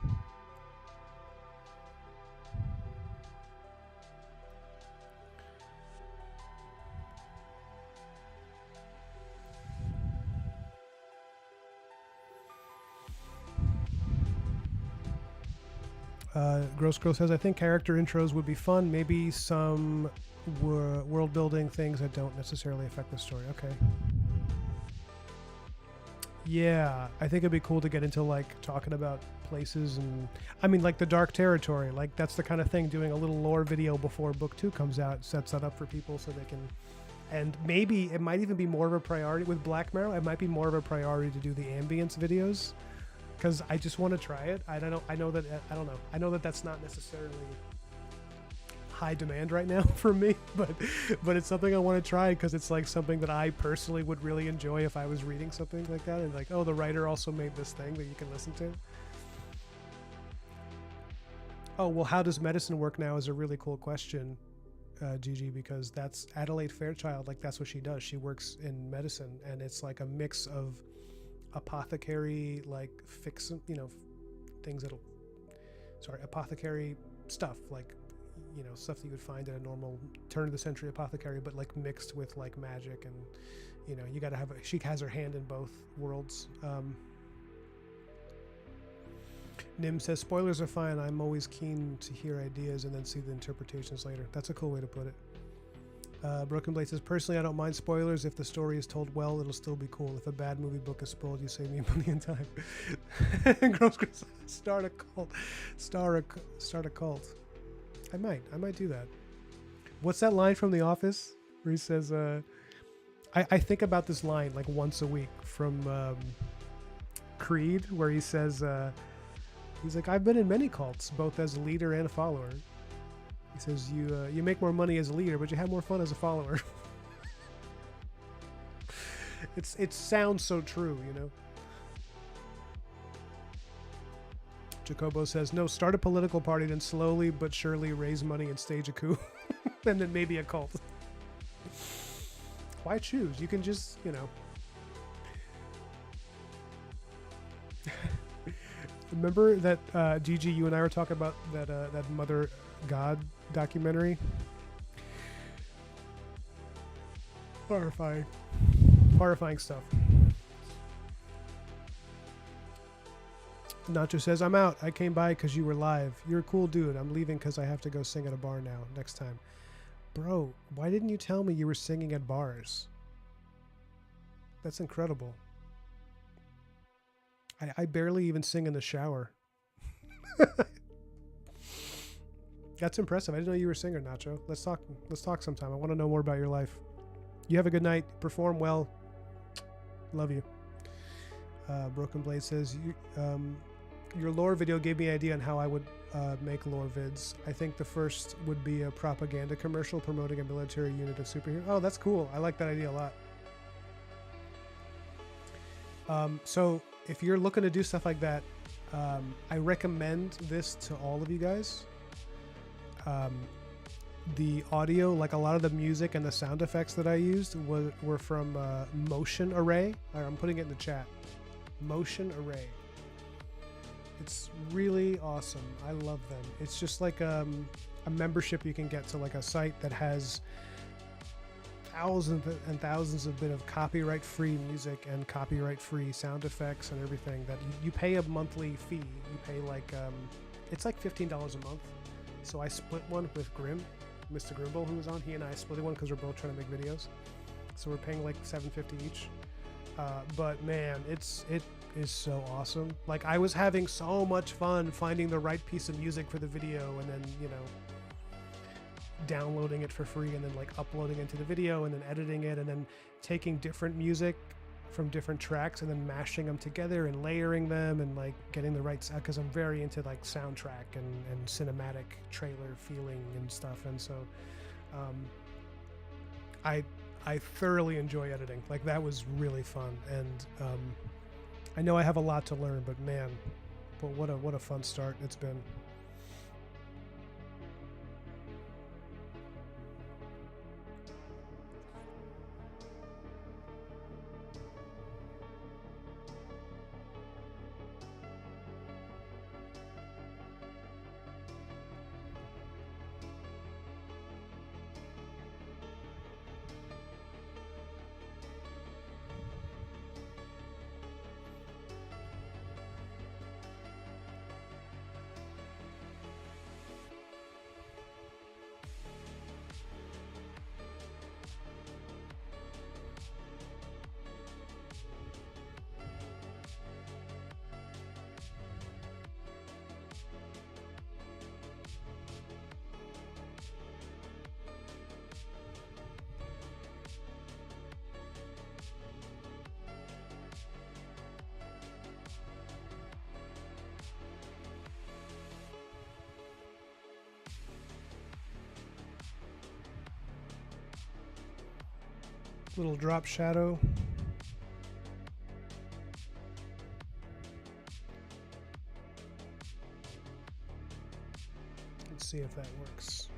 Gross Girl says, I think character intros would be fun. Maybe some world building things that don't necessarily affect the story. Okay. Yeah, I think it'd be cool to get into like talking about places, and I mean like the Dark Territory. Like that's the kind of thing, doing a little lore video before book 2 comes out sets that up for people so they can, and maybe it might even be more of a priority with Black Marrow. It might be more of a priority to do the ambience videos, because I just want to try it. I know that that's not necessarily high demand right now for me, but it's something I want to try because it's like something that I personally would really enjoy if I was reading something like that, and like, oh, the writer also made this thing that you can listen to. Oh, well, how does medicine work now is a really cool question, Gigi, because that's Adelaide Fairchild. Like that's what she does. She works in medicine, and it's like a mix of apothecary, like apothecary stuff, like, you know, stuff that you would find at a normal turn of the century apothecary, but like mixed with like magic, and, you know, you got to have she has her hand in both worlds. Nim says, spoilers are fine. I'm always keen to hear ideas and then see the interpretations later. That's a cool way to put it. Broken Blade says, personally, I don't mind spoilers. If the story is told well, it'll still be cool. If a bad movie book is spoiled, you save me money and time. Gross, start a cult. Start a cult. I might do that. What's that line from The Office where he says, I think about this line like once a week from Creed, where he says, he's like, I've been in many cults, both as a leader and a follower. He says, you make more money as a leader, but you have more fun as a follower. It sounds so true, you know. Jacobo says, no, start a political party, then slowly but surely raise money and stage a coup. And then maybe a cult. Why choose? You can just, you know. Remember that, Gigi, you and I were talking about that Mother God documentary? Horrifying. Horrifying stuff. Nacho says, I'm out. I came by because you were live. You're a cool dude. I'm leaving because I have to go sing at a bar now. Next time. Bro, why didn't you tell me you were singing at bars? That's incredible. I barely even sing in the shower. That's impressive. I didn't know you were a singer, Nacho. Let's talk sometime. I want to know more about your life. You have a good night. Perform well. Love you. Broken Blade says, your lore video gave me an idea on how I would make lore vids. I think the first would be a propaganda commercial promoting a military unit of superheroes. Oh, that's cool. I like that idea a lot. So if you're looking to do stuff like that, I recommend this to all of you guys. The audio, like a lot of the music and the sound effects that I used were from Motion Array. I'm putting it in the chat. Motion Array. It's really awesome. I love them. It's just like a membership you can get to like a site that has thousands and thousands of bit of copyright-free music and copyright-free sound effects and everything that you pay a monthly fee. You pay like it's like $15 a month. So I split one with Mr. Grimble, who was on. He and I split one because we're both trying to make videos. So we're paying like $7.50 each. But man, it is so awesome. Like I was having so much fun finding the right piece of music for the video and then, you know, downloading it for free and then like uploading into the video and then editing it and then taking different music from different tracks and then mashing them together and layering them and like getting the right, because I'm very into like soundtrack and cinematic trailer feeling and stuff, and so I thoroughly enjoy editing. Like that was really fun, and I know I have a lot to learn, but man, what a fun start it's been. Little drop shadow. Let's see if that works.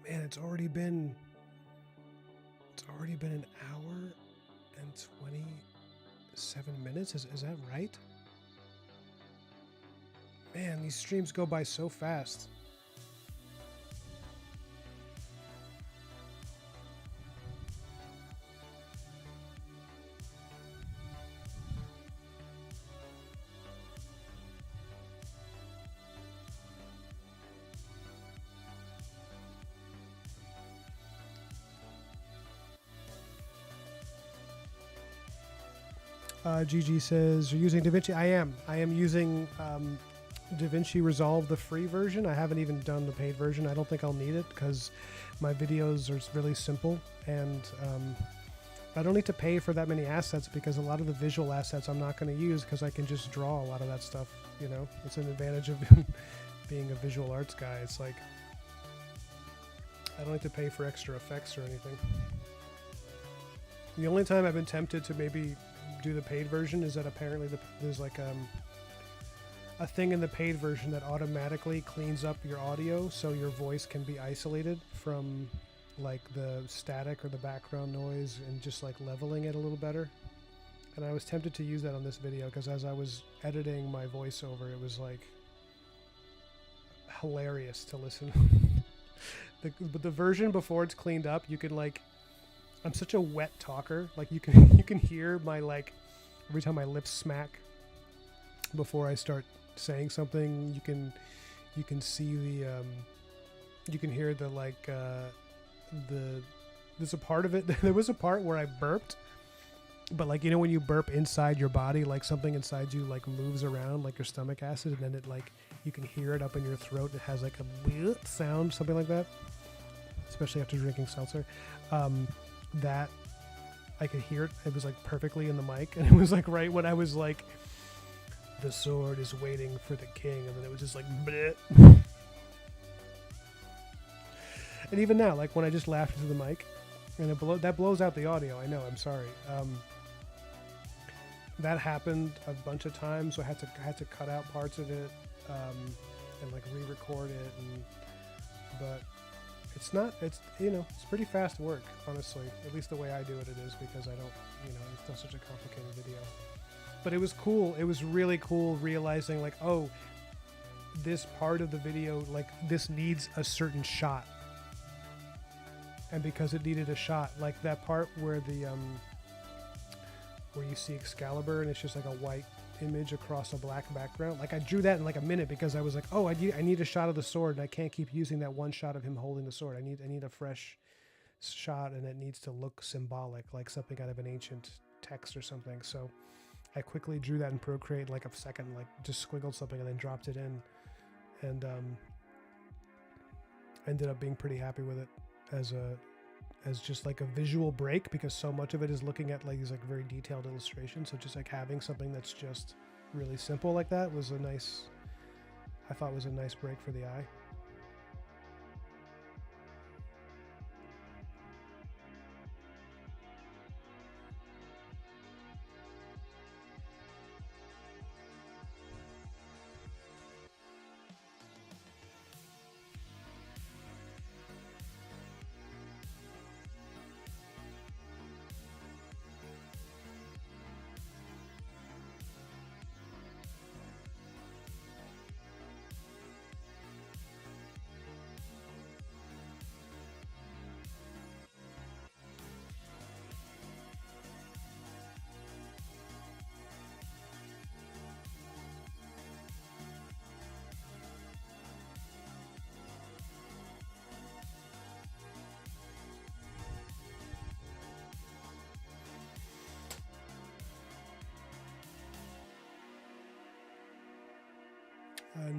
Man, it's already been an hour and 27 minutes. Is that right? Man, these streams go by so fast. GG says, you're using DaVinci? I am using DaVinci Resolve, the free version. I haven't even done the paid version. I don't think I'll need it because my videos are really simple, and I don't need to pay for that many assets because a lot of the visual assets I'm not going to use because I can just draw a lot of that stuff. You know, it's an advantage of being a visual arts guy. It's like I don't need to pay for extra effects or anything. The only time I've been tempted to maybe do the paid version is that apparently there's like a thing in the paid version that automatically cleans up your audio so your voice can be isolated from like the static or the background noise and just like leveling it a little better. And I was tempted to use that on this video because as I was editing my voiceover, it was like hilarious to listen. But the version before it's cleaned up, you can like, I'm such a wet talker. Like you can hear my like every time my lips smack before I start saying something. You can see the you can hear the like there's a part of it. There was a part where I burped, but like you know when you burp inside your body, like something inside you like moves around like your stomach acid, and then it like you can hear it up in your throat. It has like a sound, something like that. Especially after drinking seltzer. That I could hear it. It was like perfectly in the mic, and it was like right when I was like, "The sword is waiting for the king," and then it was just like, bleh. And even now, like when I just laughed into the mic, and that blows out the audio. I know. I'm sorry. That happened a bunch of times, so I had to cut out parts of it and like re-record it, but. It's pretty fast work, honestly. At least the way I do it is because I don't, it's not such a complicated video. But it was cool. It was really cool realizing like, oh, this part of the video, like this needs a certain shot. And because it needed a shot, like that part where where you see Excalibur and it's just like a white image across a black background. Like I drew that in like a minute because I was like, oh, I need a shot of the sword, and I can't keep using that one shot of him holding the sword. I need a fresh shot, and it needs to look symbolic, like something out of an ancient text or something. So I quickly drew that in Procreate like a second, like just squiggled something and then dropped it in, and ended up being pretty happy with it as just like a visual break, because so much of it is looking at like these like very detailed illustrations. So just like having something that's just really simple like that was I thought was a nice break for the eye.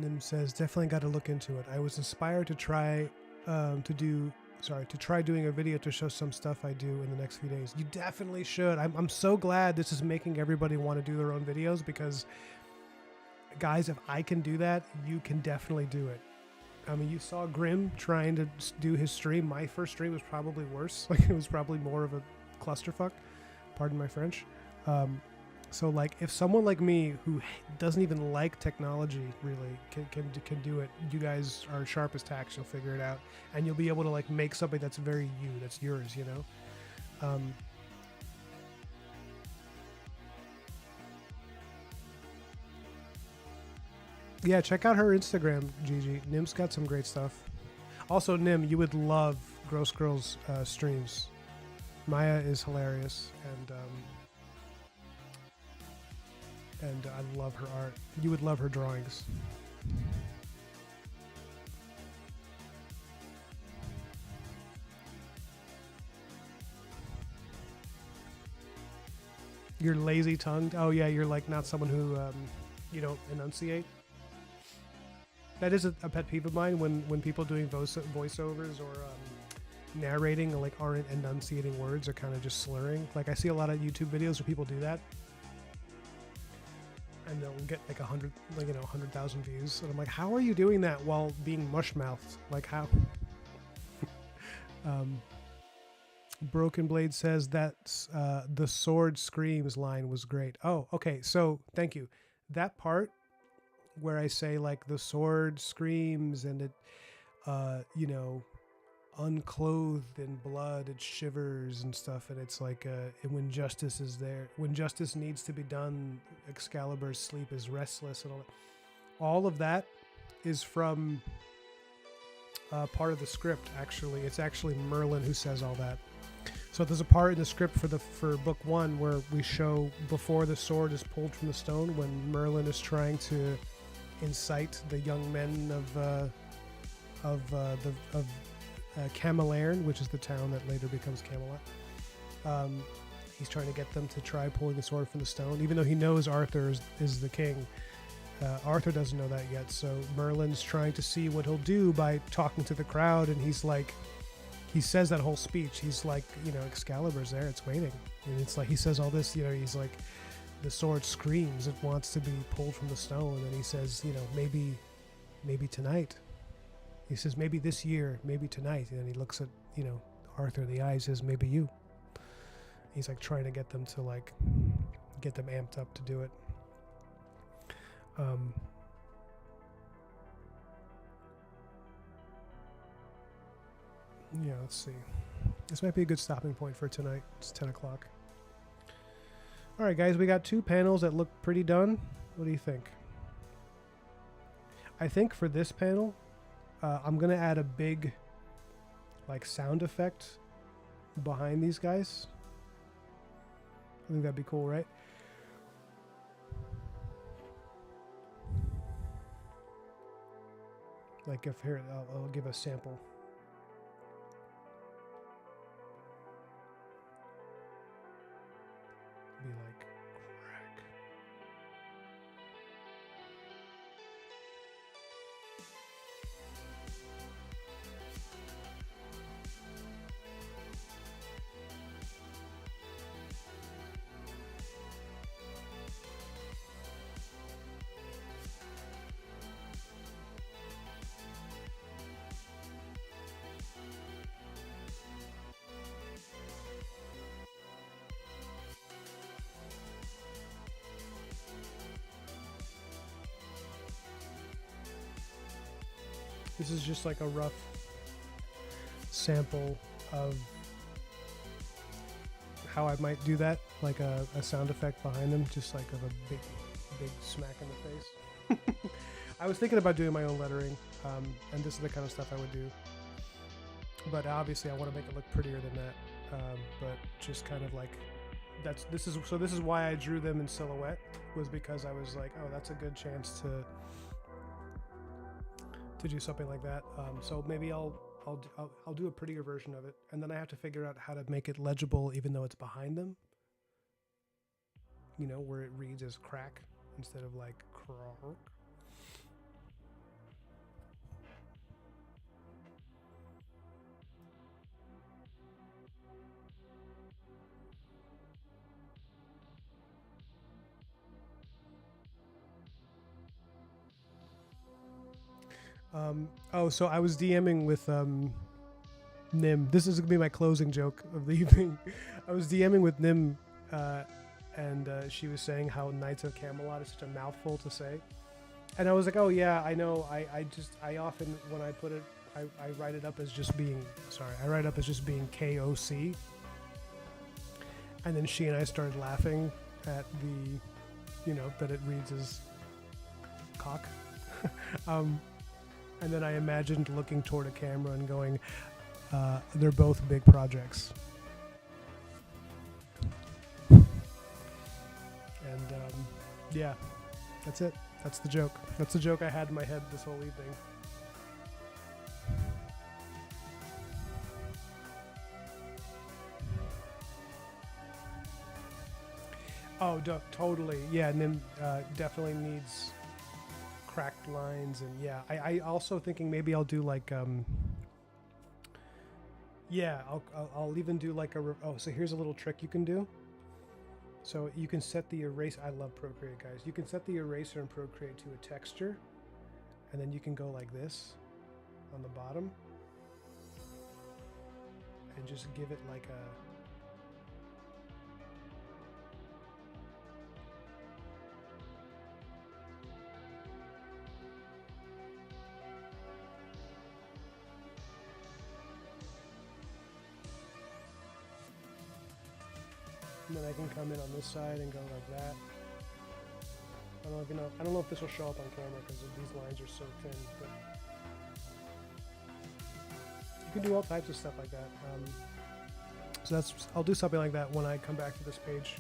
Nim says, definitely got to look into it. I was inspired to try doing a video to show some stuff I do in the next few days. You definitely should. I'm so glad this is making everybody want to do their own videos, because guys, if I can do that, you can definitely do it. I mean, you saw Grim trying to do his stream. My first stream was probably worse. Like, it was probably more of a clusterfuck. Pardon my French. So like if someone like me who doesn't even like technology really can do it, you guys are sharp as tacks. You'll figure it out, and you'll be able to like make something that's very you, that's yours. You know. Yeah, check out her Instagram, Gigi. Nim's got some great stuff. Also, Nim, you would love Gross Girls streams. Maya is hilarious, and I love her art. You would love her drawings. You're lazy tongued. Oh yeah, you're like not someone who you don't enunciate. That is a pet peeve of mine when people doing voiceovers or narrating like aren't enunciating words or kind of just slurring. Like I see a lot of YouTube videos where people do that, and they'll get like 100,000 views, and I'm like, how are you doing that while being mush mouthed? Like how? Broken Blade says that the sword screams line was great. Oh, okay. So thank you. That part where I say like the sword screams and it, unclothed in blood, it shivers and stuff, and it's like and when justice is there, when justice needs to be done, Excalibur's sleep is restless and all of that is from part of the script. Actually, it's actually Merlin who says all that. So there's a part in the script for book 1 where we show before the sword is pulled from the stone, when Merlin is trying to incite the young men of Camelairn, which is the town that later becomes Camelot. He's trying to get them to try pulling the sword from the stone, even though he knows Arthur is the king. Arthur doesn't know that yet, so Merlin's trying to see what he'll do by talking to the crowd, and he's like, he says that whole speech. He's like, Excalibur's there, it's waiting. And it's like, he says all this, he's like, the sword screams, it wants to be pulled from the stone. And he says, maybe tonight. He says, maybe this year, maybe tonight. And then he looks at, Arthur in the eye, says, maybe you. He's like trying to get them to like, get them amped up to do it. Yeah, let's see. This might be a good stopping point for tonight. It's 10 o'clock. All right, guys, we got 2 panels that look pretty done. What do you think? I think for this panel, I'm going to add a big, like, sound effect behind these guys. I think that'd be cool, right? Like, if here, I'll give a sample. Be like crack. This is just like a rough sample of how I might do that, like a sound effect behind them, just like of a big smack in the face. I was thinking about doing my own lettering, and this is the kind of stuff I would do. But obviously I want to make it look prettier than that, but just kind of like, this is why I drew them in silhouette, was because I was like, oh, that's a good chance to do something like that. So maybe I'll do a prettier version of it, and then I have to figure out how to make it legible even though it's behind them, where it reads as crack instead of like croak. So I was DMing with Nim. This is gonna be my closing joke of the evening. I was DMing with Nim, and she was saying how Knights of Camelot is such a mouthful to say. And I was like, oh yeah, I know. I often, when I put it, I write it up as just being, I write it up as just being KOC. And then she and I started laughing at that it reads as cock. And then I imagined looking toward a camera and going, they're both big projects. And yeah, that's it. That's the joke. That's the joke I had in my head this whole evening. Oh, totally. Yeah, and then definitely needs cracked lines, and yeah, I also thinking maybe I'll do like yeah, I'll even do like so here's a little trick you can do. So you can set the erase. I love Procreate, guys. You can set the eraser in Procreate to a texture, and then you can go like this on the bottom and just give it like a and then I can come in on this side and go like that. I don't know if this will show up on camera because these lines are so thin, but you can do all types of stuff like that. So I'll do something like that when I come back to this page.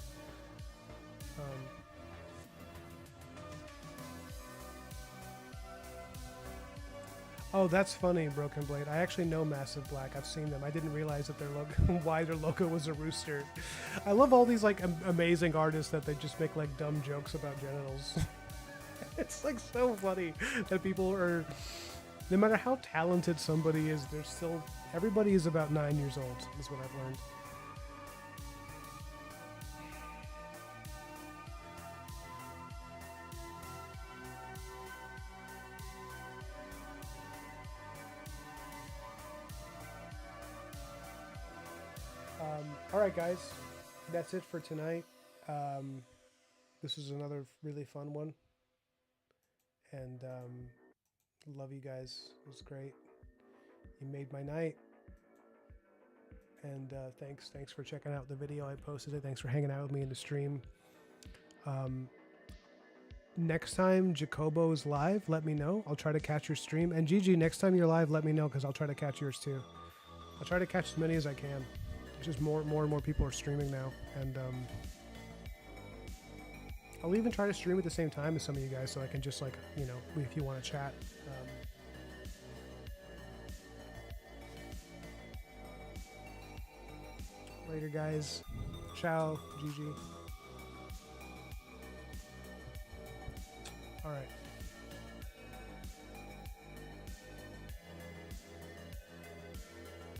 Oh, that's funny, Broken Blade. I actually know Massive Black. I've seen them. I didn't realize that their logo, why their logo was a rooster. I love all these like amazing artists that they just make like dumb jokes about genitals. It's like so funny that people are, no matter how talented somebody is, they're still, everybody is about 9 years old, is what I've learned. All right, guys, that's it for tonight. This was another really fun one, and love you guys. It was great. You made my night, and thanks for checking out the video. I posted it. Thanks for hanging out with me in the stream. Next time Jacobo is live, let me know. I'll try to catch your stream. And Gigi, next time you're live, let me know because I'll try to catch yours too. I'll try to catch as many as I can. Just more and more people are streaming now, and I'll even try to stream at the same time as some of you guys, so I can just, like, you know, if you want to chat. Later, guys. Ciao, Gigi. All right.